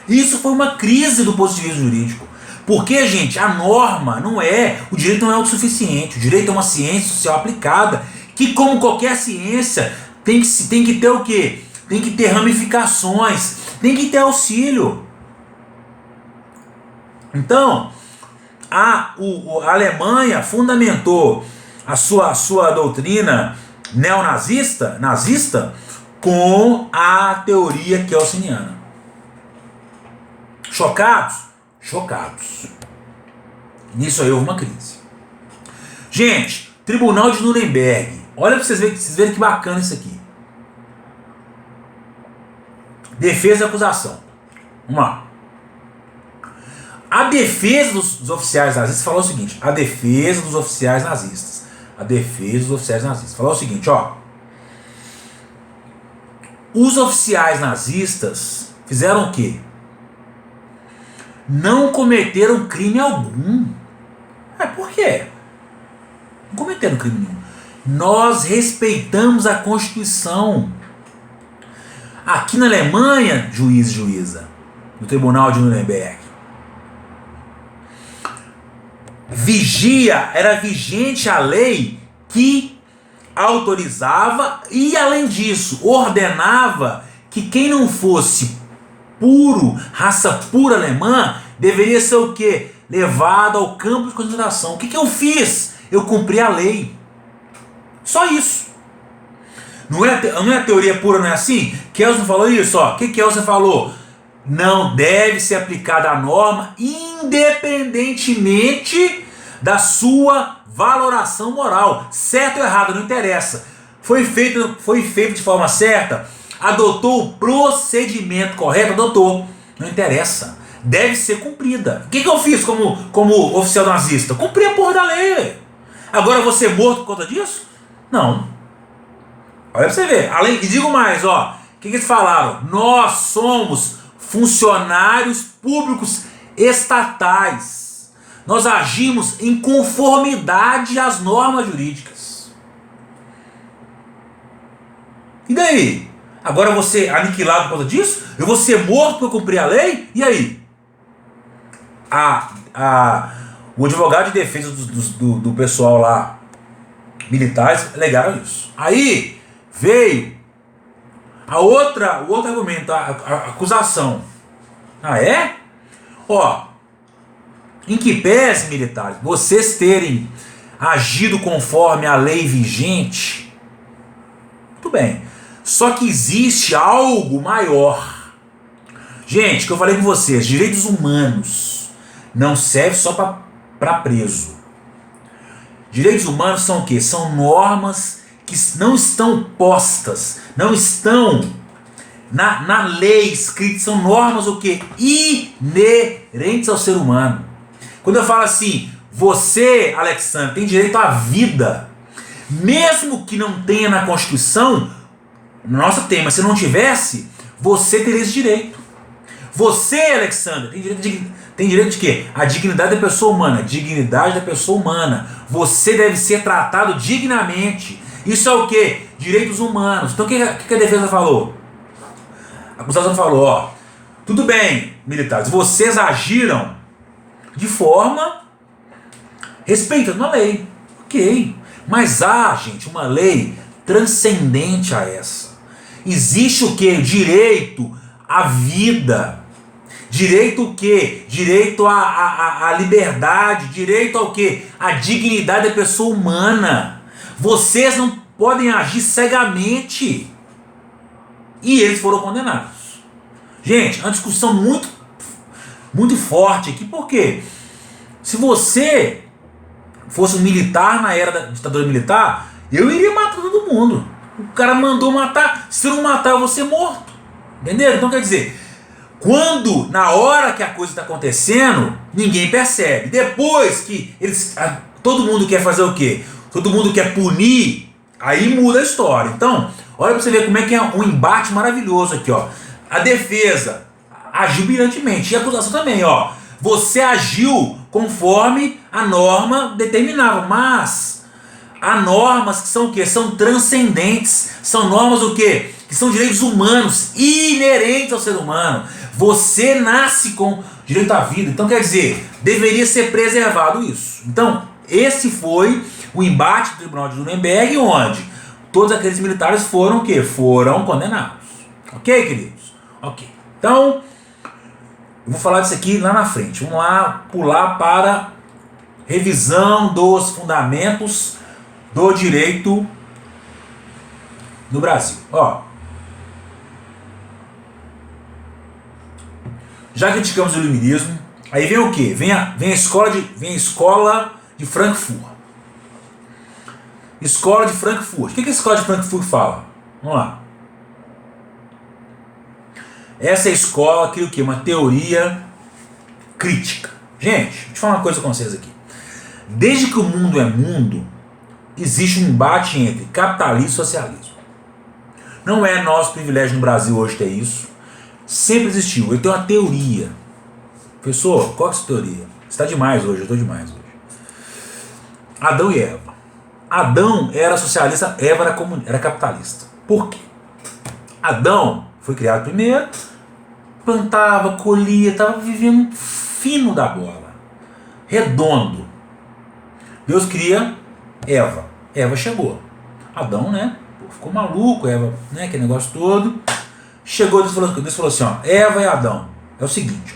Isso foi uma crise do positivismo jurídico. Porque, gente, a norma não é, o direito não é o suficiente. O direito é uma ciência social aplicada, que como qualquer ciência, tem que ter o quê? Tem que ter ramificações, tem que ter auxílio. Então, a Alemanha fundamentou a sua doutrina nazista, com a teoria kelseniana. Chocados? Chocados. Nisso aí houve uma crise. Gente, Tribunal de Nuremberg. Olha pra vocês verem que bacana isso aqui. Defesa e acusação. Vamos lá. A defesa dos oficiais nazistas falou o seguinte. A defesa dos oficiais nazistas. A defesa dos oficiais nazistas. Falou o seguinte, ó. Os oficiais nazistas fizeram o quê? Não cometeram crime algum. Por quê? Não cometeram crime nenhum. Nós respeitamos a Constituição. Aqui na Alemanha, juiz e juíza, no Tribunal de Nuremberg, era vigente a lei que autorizava e, além disso, ordenava que quem não fosse puro, raça pura alemã, deveria ser o quê? Levado ao campo de concentração. O que eu fiz? Eu cumpri a lei. Só isso. Não é a teoria pura, não é assim? Kelsen falou isso, ó. O que Kelsen falou? Não deve ser aplicada a norma independentemente da sua valoração moral. Certo ou errado, não interessa. Foi feito de forma certa? Adotou o procedimento correto? Adotou. Não interessa. Deve ser cumprida. O que eu fiz como oficial nazista? Cumpri a porra da lei. Agora eu vou ser morto por conta disso? Não. Olha pra você ver. E digo mais, ó. O que eles falaram? Nós somos funcionários públicos estatais. Nós agimos em conformidade às normas jurídicas. E daí? Agora eu vou ser aniquilado por causa disso? Eu vou ser morto por cumprir a lei? E aí? O advogado de defesa do pessoal lá, militares, alegaram isso. Aí veio o outro argumento, a acusação. Ah, é? Ó, em que pese, militares, vocês terem agido conforme a lei vigente, muito bem. Só que existe algo maior. Gente, que eu falei com vocês, direitos humanos não serve só para preso. Direitos humanos são o quê? São normas que não estão postas, não estão na lei escritas, são normas o quê? Inerentes ao ser humano. Quando eu falo assim, você, Alexandre, tem direito à vida, mesmo que não tenha na Constituição, no nosso tema, se não tivesse, você teria esse direito. Você, Alexandre, tem direito de quê? A dignidade da pessoa humana. Dignidade da pessoa humana. Você deve ser tratado dignamente. Isso é o quê? Direitos humanos. Então o que a defesa falou? A acusação falou, ó, tudo bem, militares, vocês agiram de forma respeitando a lei. Ok. Mas há, gente, uma lei transcendente a essa. Existe o quê? Direito à vida. Direito o quê? Direito à liberdade. Direito ao quê? À dignidade da pessoa humana. Vocês não podem agir cegamente. E eles foram condenados. Gente, é uma discussão muito forte aqui. Por quê? Se você fosse um militar na era da ditadura militar, eu iria matar todo mundo. O cara mandou matar. Se eu não matar, eu vou ser morto. Entenderam? Então quer dizer, quando, na hora que a coisa está acontecendo, ninguém percebe. Depois que todo mundo quer fazer o quê? Todo mundo quer punir, aí muda a história. Então, olha para você ver como é que é um embate maravilhoso aqui, ó. A defesa agiu brilhantemente, e a acusação também, ó. Você agiu conforme a norma determinava, mas há normas que são o quê? São transcendentes. São normas o quê? Que são direitos humanos, inerentes ao ser humano. Você nasce com direito à vida. Então, quer dizer, deveria ser preservado isso. Então, esse foi o embate do Tribunal de Nuremberg, onde todos aqueles militares foram o quê? Foram condenados. Ok, queridos? Ok. Então, eu vou falar disso aqui lá na frente. Vamos lá pular para revisão dos fundamentos do direito no Brasil. Ó, já criticamos o iluminismo, aí vem o quê? Vem a escola de Frankfurt. Escola de Frankfurt. O que a escola de Frankfurt fala? Vamos lá. Essa escola cria o quê? Uma teoria crítica. Gente, deixa eu falar uma coisa com vocês aqui. Desde que o mundo é mundo, existe um embate entre capitalismo e socialismo. Não é nosso privilégio no Brasil hoje ter isso. Sempre existiu. Eu tenho uma teoria. Professor, qual é essa teoria? Você está demais hoje, eu estou demais hoje. Adão e Eva. Adão era socialista, Eva era capitalista. Por quê? Adão foi criado primeiro, plantava, colhia, estava vivendo fino da bola, redondo. Deus cria Eva. Eva chegou. Adão, né? Ficou maluco, Eva, né? Aquele negócio todo. Chegou, Deus falou assim, ó, Eva e Adão, é o seguinte,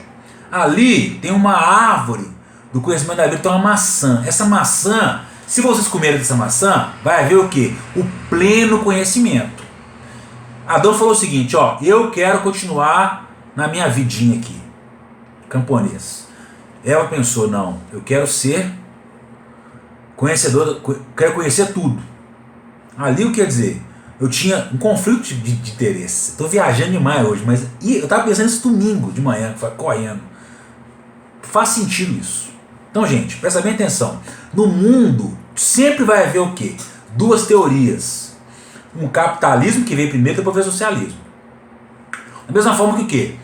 ó, ali tem uma árvore do conhecimento da vida, tem uma maçã. Essa maçã, se vocês comerem dessa maçã, vai haver o quê? O pleno conhecimento. Adão falou o seguinte, ó, eu quero continuar na minha vidinha aqui, camponês. Eva pensou, não, eu quero ser conhecedor, quero conhecer tudo. Ali o que quer dizer? Eu tinha um conflito de interesse. Estou viajando demais hoje, mas eu estava pensando nisso domingo de manhã, correndo. Faz sentido isso. Então, gente, presta bem atenção. No mundo, sempre vai haver o quê? Duas teorias. Um capitalismo que veio primeiro, depois veio o socialismo. Da mesma forma que o quê?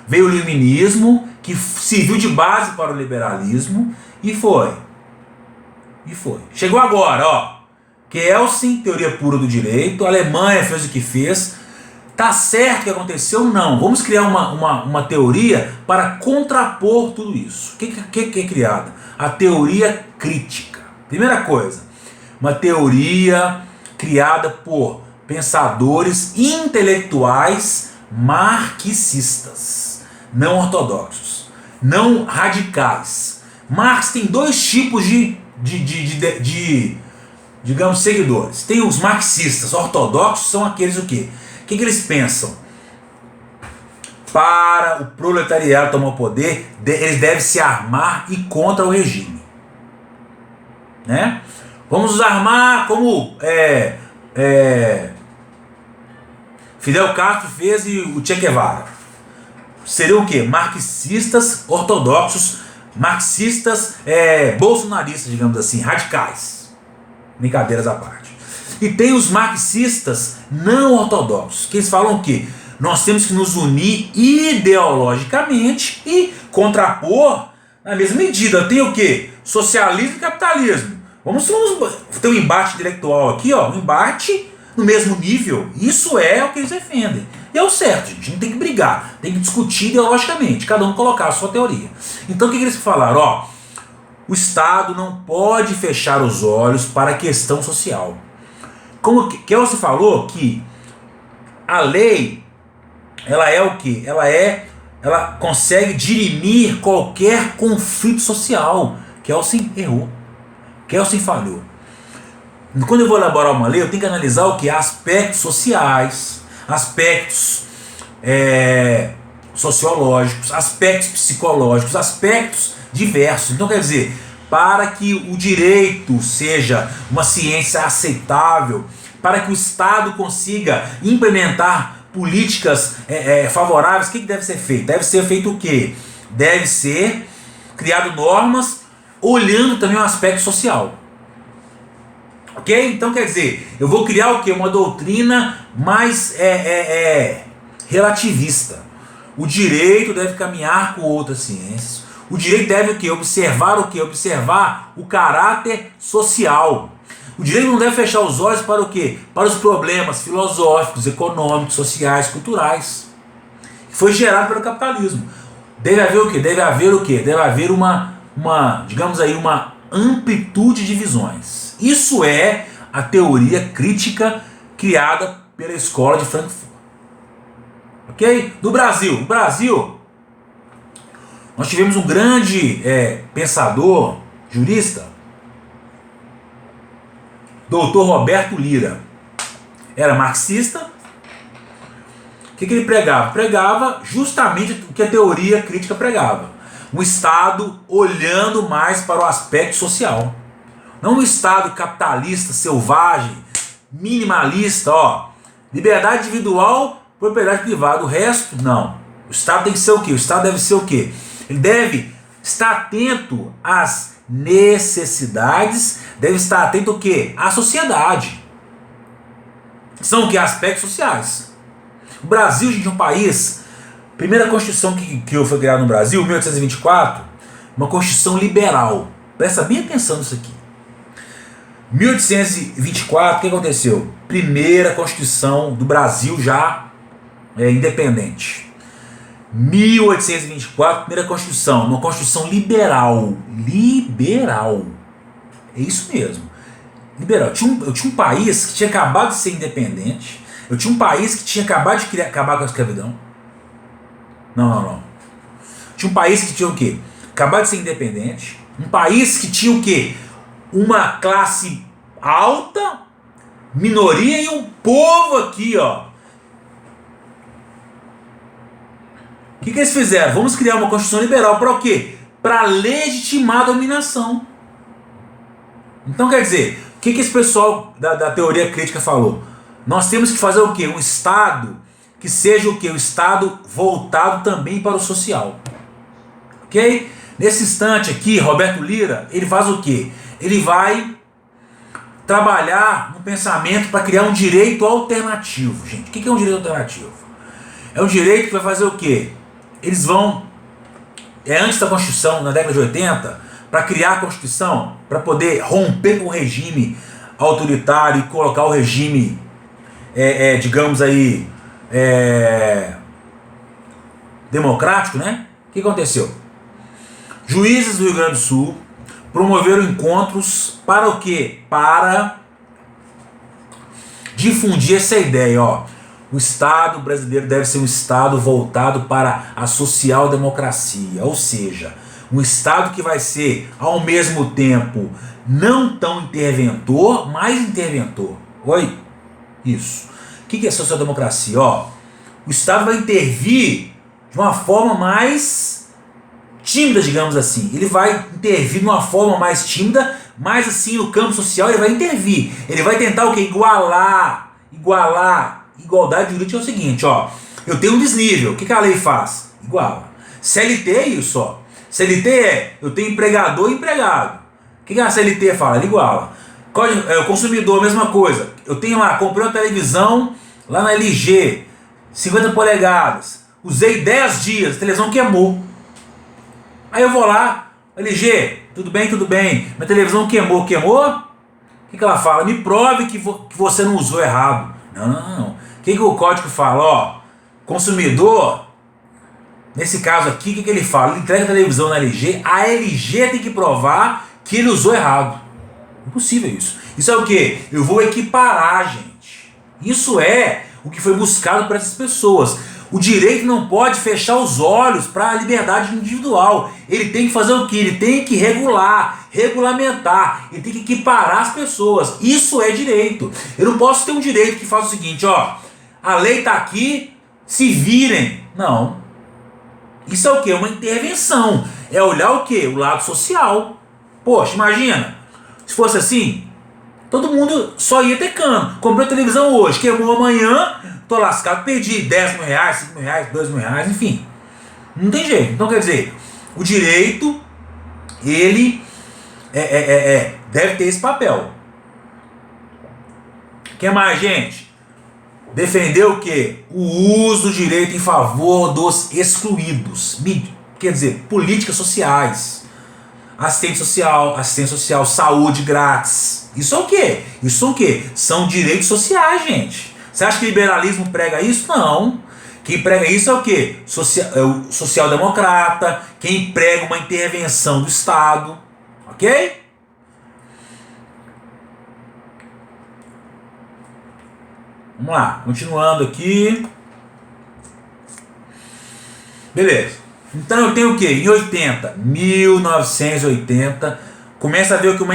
Veio o iluminismo, que serviu de base para o liberalismo, e foi. Chegou agora, ó. Kelsen, teoria pura do direito, a Alemanha fez o que fez. Tá certo o que aconteceu? Não. Vamos criar uma teoria para contrapor tudo isso. O que é criada? A teoria crítica. Primeira coisa, uma teoria criada por pensadores intelectuais marxistas, não ortodoxos, não radicais. Marx tem dois tipos de digamos, seguidores. Tem os marxistas ortodoxos, são aqueles o quê? O que eles pensam? Para o proletariado tomar o poder, eles devem se armar e contra o regime. Né? Vamos nos armar como Fidel Castro fez e o Che Guevara. Seriam o quê? Marxistas ortodoxos, marxistas bolsonaristas, digamos assim, radicais. Brincadeiras à parte. E tem os marxistas não ortodoxos, que eles falam que nós temos que nos unir ideologicamente e contrapor na mesma medida. Tem o quê? Socialismo e capitalismo. Vamos ter um embate intelectual aqui, ó, um embate no mesmo nível. Isso é o que eles defendem. E é o certo, gente. Não tem que brigar, tem que discutir ideologicamente, cada um colocar a sua teoria. Então o que eles falaram? Ó, o Estado não pode fechar os olhos para a questão social. Como Kelsen falou que a lei, ela é o quê? Ela consegue dirimir qualquer conflito social. Kelsen errou. Kelsen falhou. Quando eu vou elaborar uma lei, eu tenho que analisar o que? Aspectos sociais, aspectos sociológicos, aspectos psicológicos, aspectos diversos. Então, quer dizer, para que o direito seja uma ciência aceitável, para que o Estado consiga implementar políticas favoráveis, o que deve ser feito? Deve ser feito o quê? Deve ser criado normas olhando também o aspecto social. Ok? Então, quer dizer, eu vou criar o quê? Uma doutrina mais relativista. O direito deve caminhar com outras ciências. O direito deve o quê? Observar o quê? Observar o caráter social. O direito não deve fechar os olhos para o quê? Para os problemas filosóficos, econômicos, sociais, culturais, que foi gerado pelo capitalismo. Deve haver o quê? Deve haver o quê? Deve haver digamos aí, uma amplitude de visões. Isso é a teoria crítica criada pela escola de Frankfurt. Ok? No Brasil, nós tivemos um grande pensador, jurista, Dr. Roberto Lira. Era marxista. O que ele pregava? Pregava justamente o que a teoria crítica pregava. Um Estado olhando mais para o aspecto social. Não um Estado capitalista, selvagem, minimalista, liberdade individual, propriedade privada. O resto, não. O Estado tem que ser o quê? O Estado deve ser o quê? Ele deve estar atento às necessidades, deve estar atento o quê? À sociedade. São o quê? Aspectos sociais. O Brasil, gente, é um país... Primeira Constituição que foi criada no Brasil, 1824, uma Constituição liberal. Presta bem atenção nisso aqui. 1824, o que aconteceu? Primeira Constituição do Brasil já independente. 1824, primeira Constituição, uma Constituição liberal. Liberal. É isso mesmo. Liberal. Eu tinha um país que tinha acabado de ser independente. Eu tinha um país que tinha acabado de acabar com a escravidão. Não. Tinha um país que tinha o quê? Acabado de ser independente. Um país que tinha o quê? Uma classe alta, minoria e um povo aqui, ó. O que eles fizeram? Vamos criar uma Constituição liberal para o quê? Para legitimar a dominação. Então, quer dizer, o que esse pessoal da teoria crítica falou? Nós temos que fazer o quê? Um Estado que seja o quê? Um Estado voltado também para o social. Ok? Nesse instante aqui, Roberto Lira, ele faz o quê? Ele vai trabalhar no pensamento para criar um direito alternativo. Gente, o que é um direito alternativo? É um direito que vai fazer o quê? Eles vão, antes da Constituição, na década de 80, para criar a Constituição, para poder romper com o regime autoritário e colocar o regime, digamos aí, democrático, né? O que aconteceu? Juízes do Rio Grande do Sul promoveram encontros para o quê? Para difundir essa ideia, O Estado brasileiro deve ser um Estado voltado para a social-democracia, ou seja, um Estado que vai ser, ao mesmo tempo, não tão interventor, mas interventor. Oi? Isso. O que é social-democracia? O Estado vai intervir de uma forma mais tímida, digamos assim. Ele vai intervir de uma forma mais tímida, mas assim, no campo social ele vai intervir. Ele vai tentar o quê? Igualdade jurídica é o seguinte, eu tenho um desnível, o que a lei faz? Iguala. CLT é isso, CLT eu tenho empregador e empregado. O que a CLT fala? Ela iguala. O consumidor, mesma coisa. Eu tenho lá, comprei uma televisão lá na LG, 50 polegadas, usei 10 dias, a televisão queimou. Aí eu vou lá, LG, tudo bem, minha televisão queimou. O que ela fala? Me prove que você não usou errado. Não. O que o código fala? Consumidor, nesse caso aqui, o que ele fala? Ele entrega a televisão na LG, a LG tem que provar que ele usou errado. Impossível isso. Isso é o quê? Eu vou equiparar, gente. Isso é o que foi buscado por essas pessoas. O direito não pode fechar os olhos para a liberdade individual. Ele tem que fazer o quê? Ele tem que regular, regulamentar, ele tem que equiparar as pessoas. Isso é direito. Eu não posso ter um direito que faz o seguinte, ó, a lei está aqui, se virem. Não. Isso é o quê? Uma intervenção. É olhar o quê? O lado social. Poxa, imagina, se fosse assim, todo mundo só ia ter cano. Comprei televisão hoje, queimou amanhã, tô lascado, perdi 10 mil reais, 5 mil reais, 2 mil reais, enfim. Não tem jeito. Então quer dizer, o direito, ele deve ter esse papel. O que mais, gente? Defender o quê? O uso do direito em favor dos excluídos. Quer dizer, políticas sociais. Assistência social, saúde grátis. Isso é o quê? Isso é o quê? São direitos sociais, gente. Você acha que o liberalismo prega isso? Não. Quem prega isso é o quê? É o social-democrata, quem prega uma intervenção do Estado. Ok? Vamos lá, continuando aqui. Beleza. Então eu tenho o quê? Em 1980, começa a ver o que o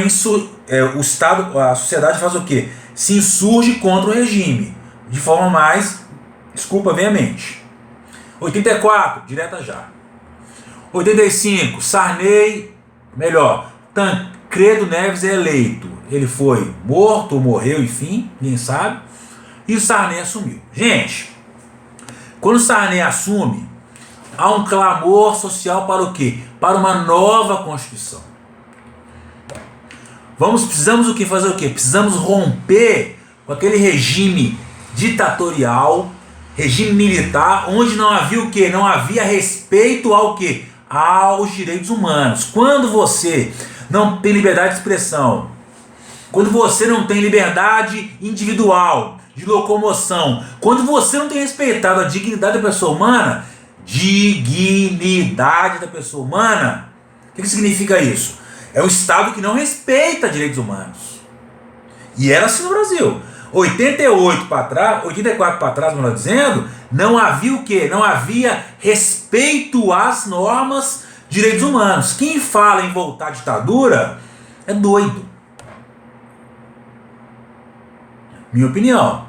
Estado, a sociedade faz o quê? Se insurge contra o regime, de forma mais, veemente. 84, direta já. 85, Tancredo Neves é eleito. Ele foi morto ou morreu, enfim, ninguém sabe. E o Sarney assumiu. Gente, quando o Sarney assume, há um clamor social para o quê? Para uma nova Constituição. Precisamos o quê? Fazer o quê? Precisamos romper com aquele regime ditatorial, regime militar, onde não havia o quê? Não havia respeito ao quê? Aos direitos humanos. Quando você não tem liberdade de expressão, quando você não tem liberdade individual, de locomoção, quando você não tem respeitado a dignidade da pessoa humana, o que significa isso? É um Estado que não respeita direitos humanos. E era assim no Brasil. 84 para trás, melhor dizendo, não havia o quê? Não havia respeito às normas de direitos humanos. Quem fala em voltar à ditadura é doido. Minha opinião.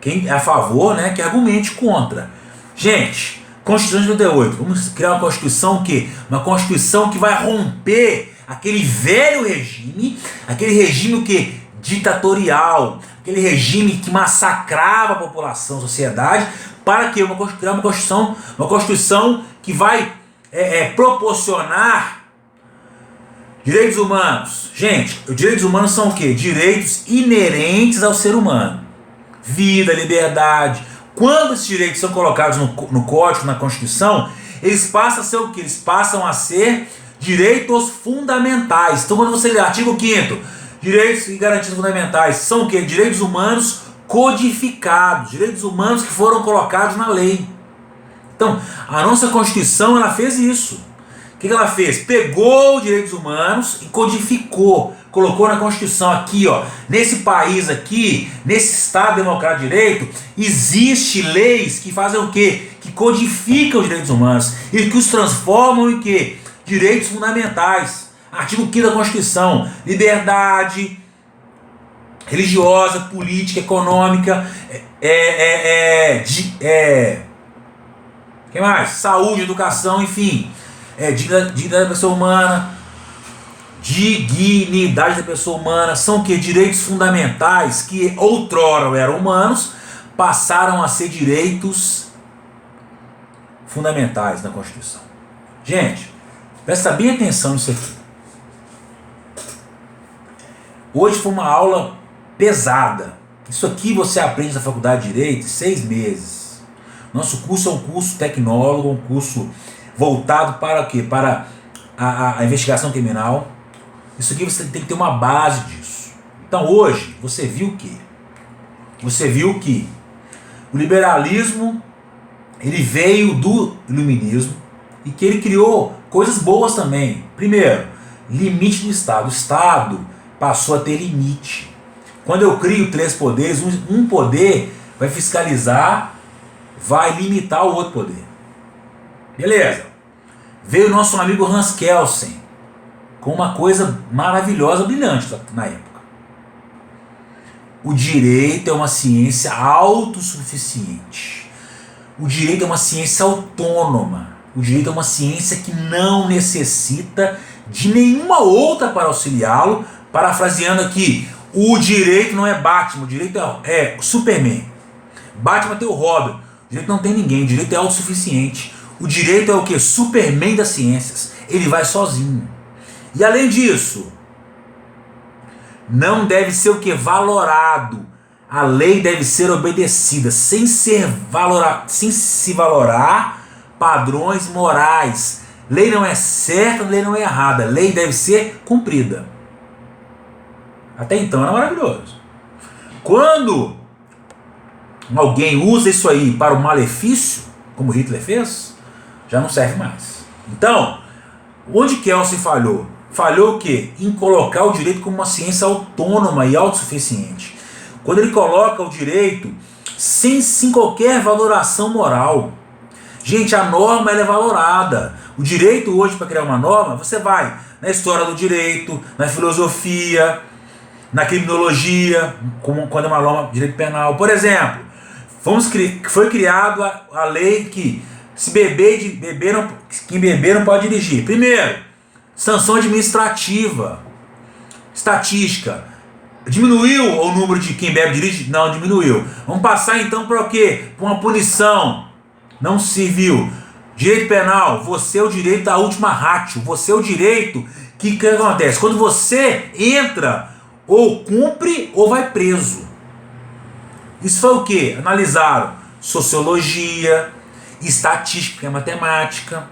Quem é a favor, né, que argumente contra. Gente, Constituição de 88. Vamos criar uma Constituição o quê? Uma Constituição que vai romper aquele velho regime, aquele regime o quê? Ditatorial, aquele regime que massacrava a população, a sociedade, para que criar uma Constituição que vai proporcionar direitos humanos. Gente, os direitos humanos são o quê? Direitos inerentes ao ser humano. Vida, liberdade. Quando esses direitos são colocados no Código, na Constituição, eles passam a ser o quê? Eles passam a ser direitos fundamentais. Então, quando você lê artigo 5º, direitos e garantias fundamentais, são o quê? Direitos humanos codificados, direitos humanos que foram colocados na lei. Então, a nossa Constituição, ela fez isso. O que ela fez? Pegou os direitos humanos e codificou, colocou na Constituição aqui, ó, nesse país aqui, nesse Estado democrático de direito, existe leis que fazem o quê? Que codificam os direitos humanos e que os transformam em quê? Direitos fundamentais. Artigo 5º da Constituição, liberdade religiosa, política, econômica, que mais? Saúde, educação, enfim, dignidade da pessoa humana, dignidade da pessoa humana, são o que? Direitos fundamentais que outrora eram humanos, passaram a ser direitos fundamentais na Constituição. Gente, presta bem atenção nisso aqui. Hoje foi uma aula pesada. Isso aqui você aprende na Faculdade de Direito em 6 meses. Nosso curso é um curso tecnólogo, um curso voltado para o quê? Para a investigação criminal. Isso aqui você tem que ter uma base disso. Então hoje você viu o quê? Você viu que o liberalismo ele veio do iluminismo e que ele criou coisas boas também. Primeiro, limite do Estado. O Estado passou a ter limite. Quando eu crio 3 poderes, um poder vai fiscalizar, vai limitar o outro poder. Beleza. Veio o nosso amigo Hans Kelsen com uma coisa maravilhosa, brilhante na época. O direito é uma ciência autossuficiente. O direito é uma ciência autônoma. O direito é uma ciência que não necessita de nenhuma outra para auxiliá-lo. Parafraseando aqui, o direito não é Batman, o direito é Superman. Batman tem o Robin, o direito não tem ninguém, o direito é autossuficiente. O direito é o que? Superman das ciências. Ele vai sozinho. E além disso, não deve ser o que? Valorado. A lei deve ser obedecida, sem se valorar padrões morais. Lei não é certa, lei não é errada. Lei deve ser cumprida. Até então era maravilhoso. Quando alguém usa isso aí para o malefício, como Hitler fez, já não serve mais. Então, onde Kelsen falhou? Falhou o quê? Em colocar o direito como uma ciência autônoma e autossuficiente. Quando ele coloca o direito sem qualquer valoração moral. Gente, a norma ela é valorada. O direito hoje, para criar uma norma, você vai na história do direito, na filosofia, na criminologia, como quando é uma norma de direito penal. Por exemplo, foi criada a lei que quem beber não pode dirigir. Primeiro, sanção administrativa, estatística. Diminuiu o número de quem bebe e dirige? Não, diminuiu. Vamos passar então para o quê? Para uma punição. Não serviu. Direito penal, você é o direito da última ratio. Você é o direito que acontece? Quando você entra, ou cumpre ou vai preso. Isso foi o que? Analisaram sociologia, estatística, matemática,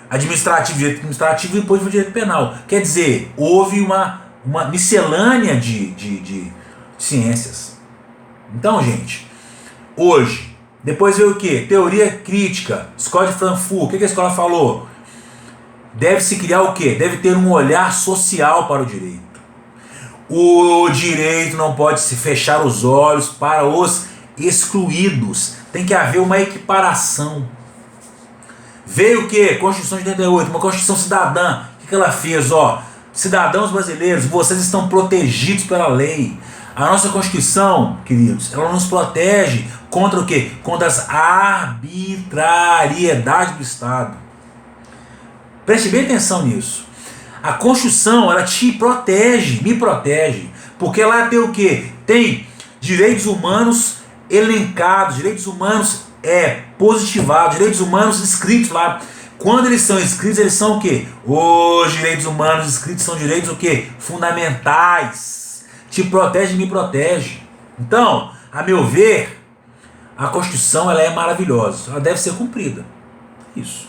administrativo, direito administrativo e depois o direito penal. Quer dizer, houve uma miscelânea de ciências. Então, gente, hoje, depois veio o que? Teoria crítica, escola de Frankfurt. O que a escola falou? Deve-se criar o quê? Deve ter um olhar social para o direito. O direito não pode se fechar os olhos para os excluídos. Tem que haver uma equiparação. Veio o quê? Constituição de 88, uma Constituição cidadã. O que ela fez? Cidadãos brasileiros, vocês estão protegidos pela lei. A nossa Constituição, queridos, ela nos protege contra o quê? Contra as arbitrariedades do Estado. Preste bem atenção nisso. A Constituição, ela te protege, me protege, porque ela tem o quê? Tem direitos humanos elencados, direitos humanos positivados, direitos humanos escritos lá. Quando eles são escritos, eles são o quê? Os direitos humanos escritos são direitos o quê? Fundamentais. Te protege e me protege. Então, a meu ver, a Constituição ela é maravilhosa. Ela deve ser cumprida. Isso.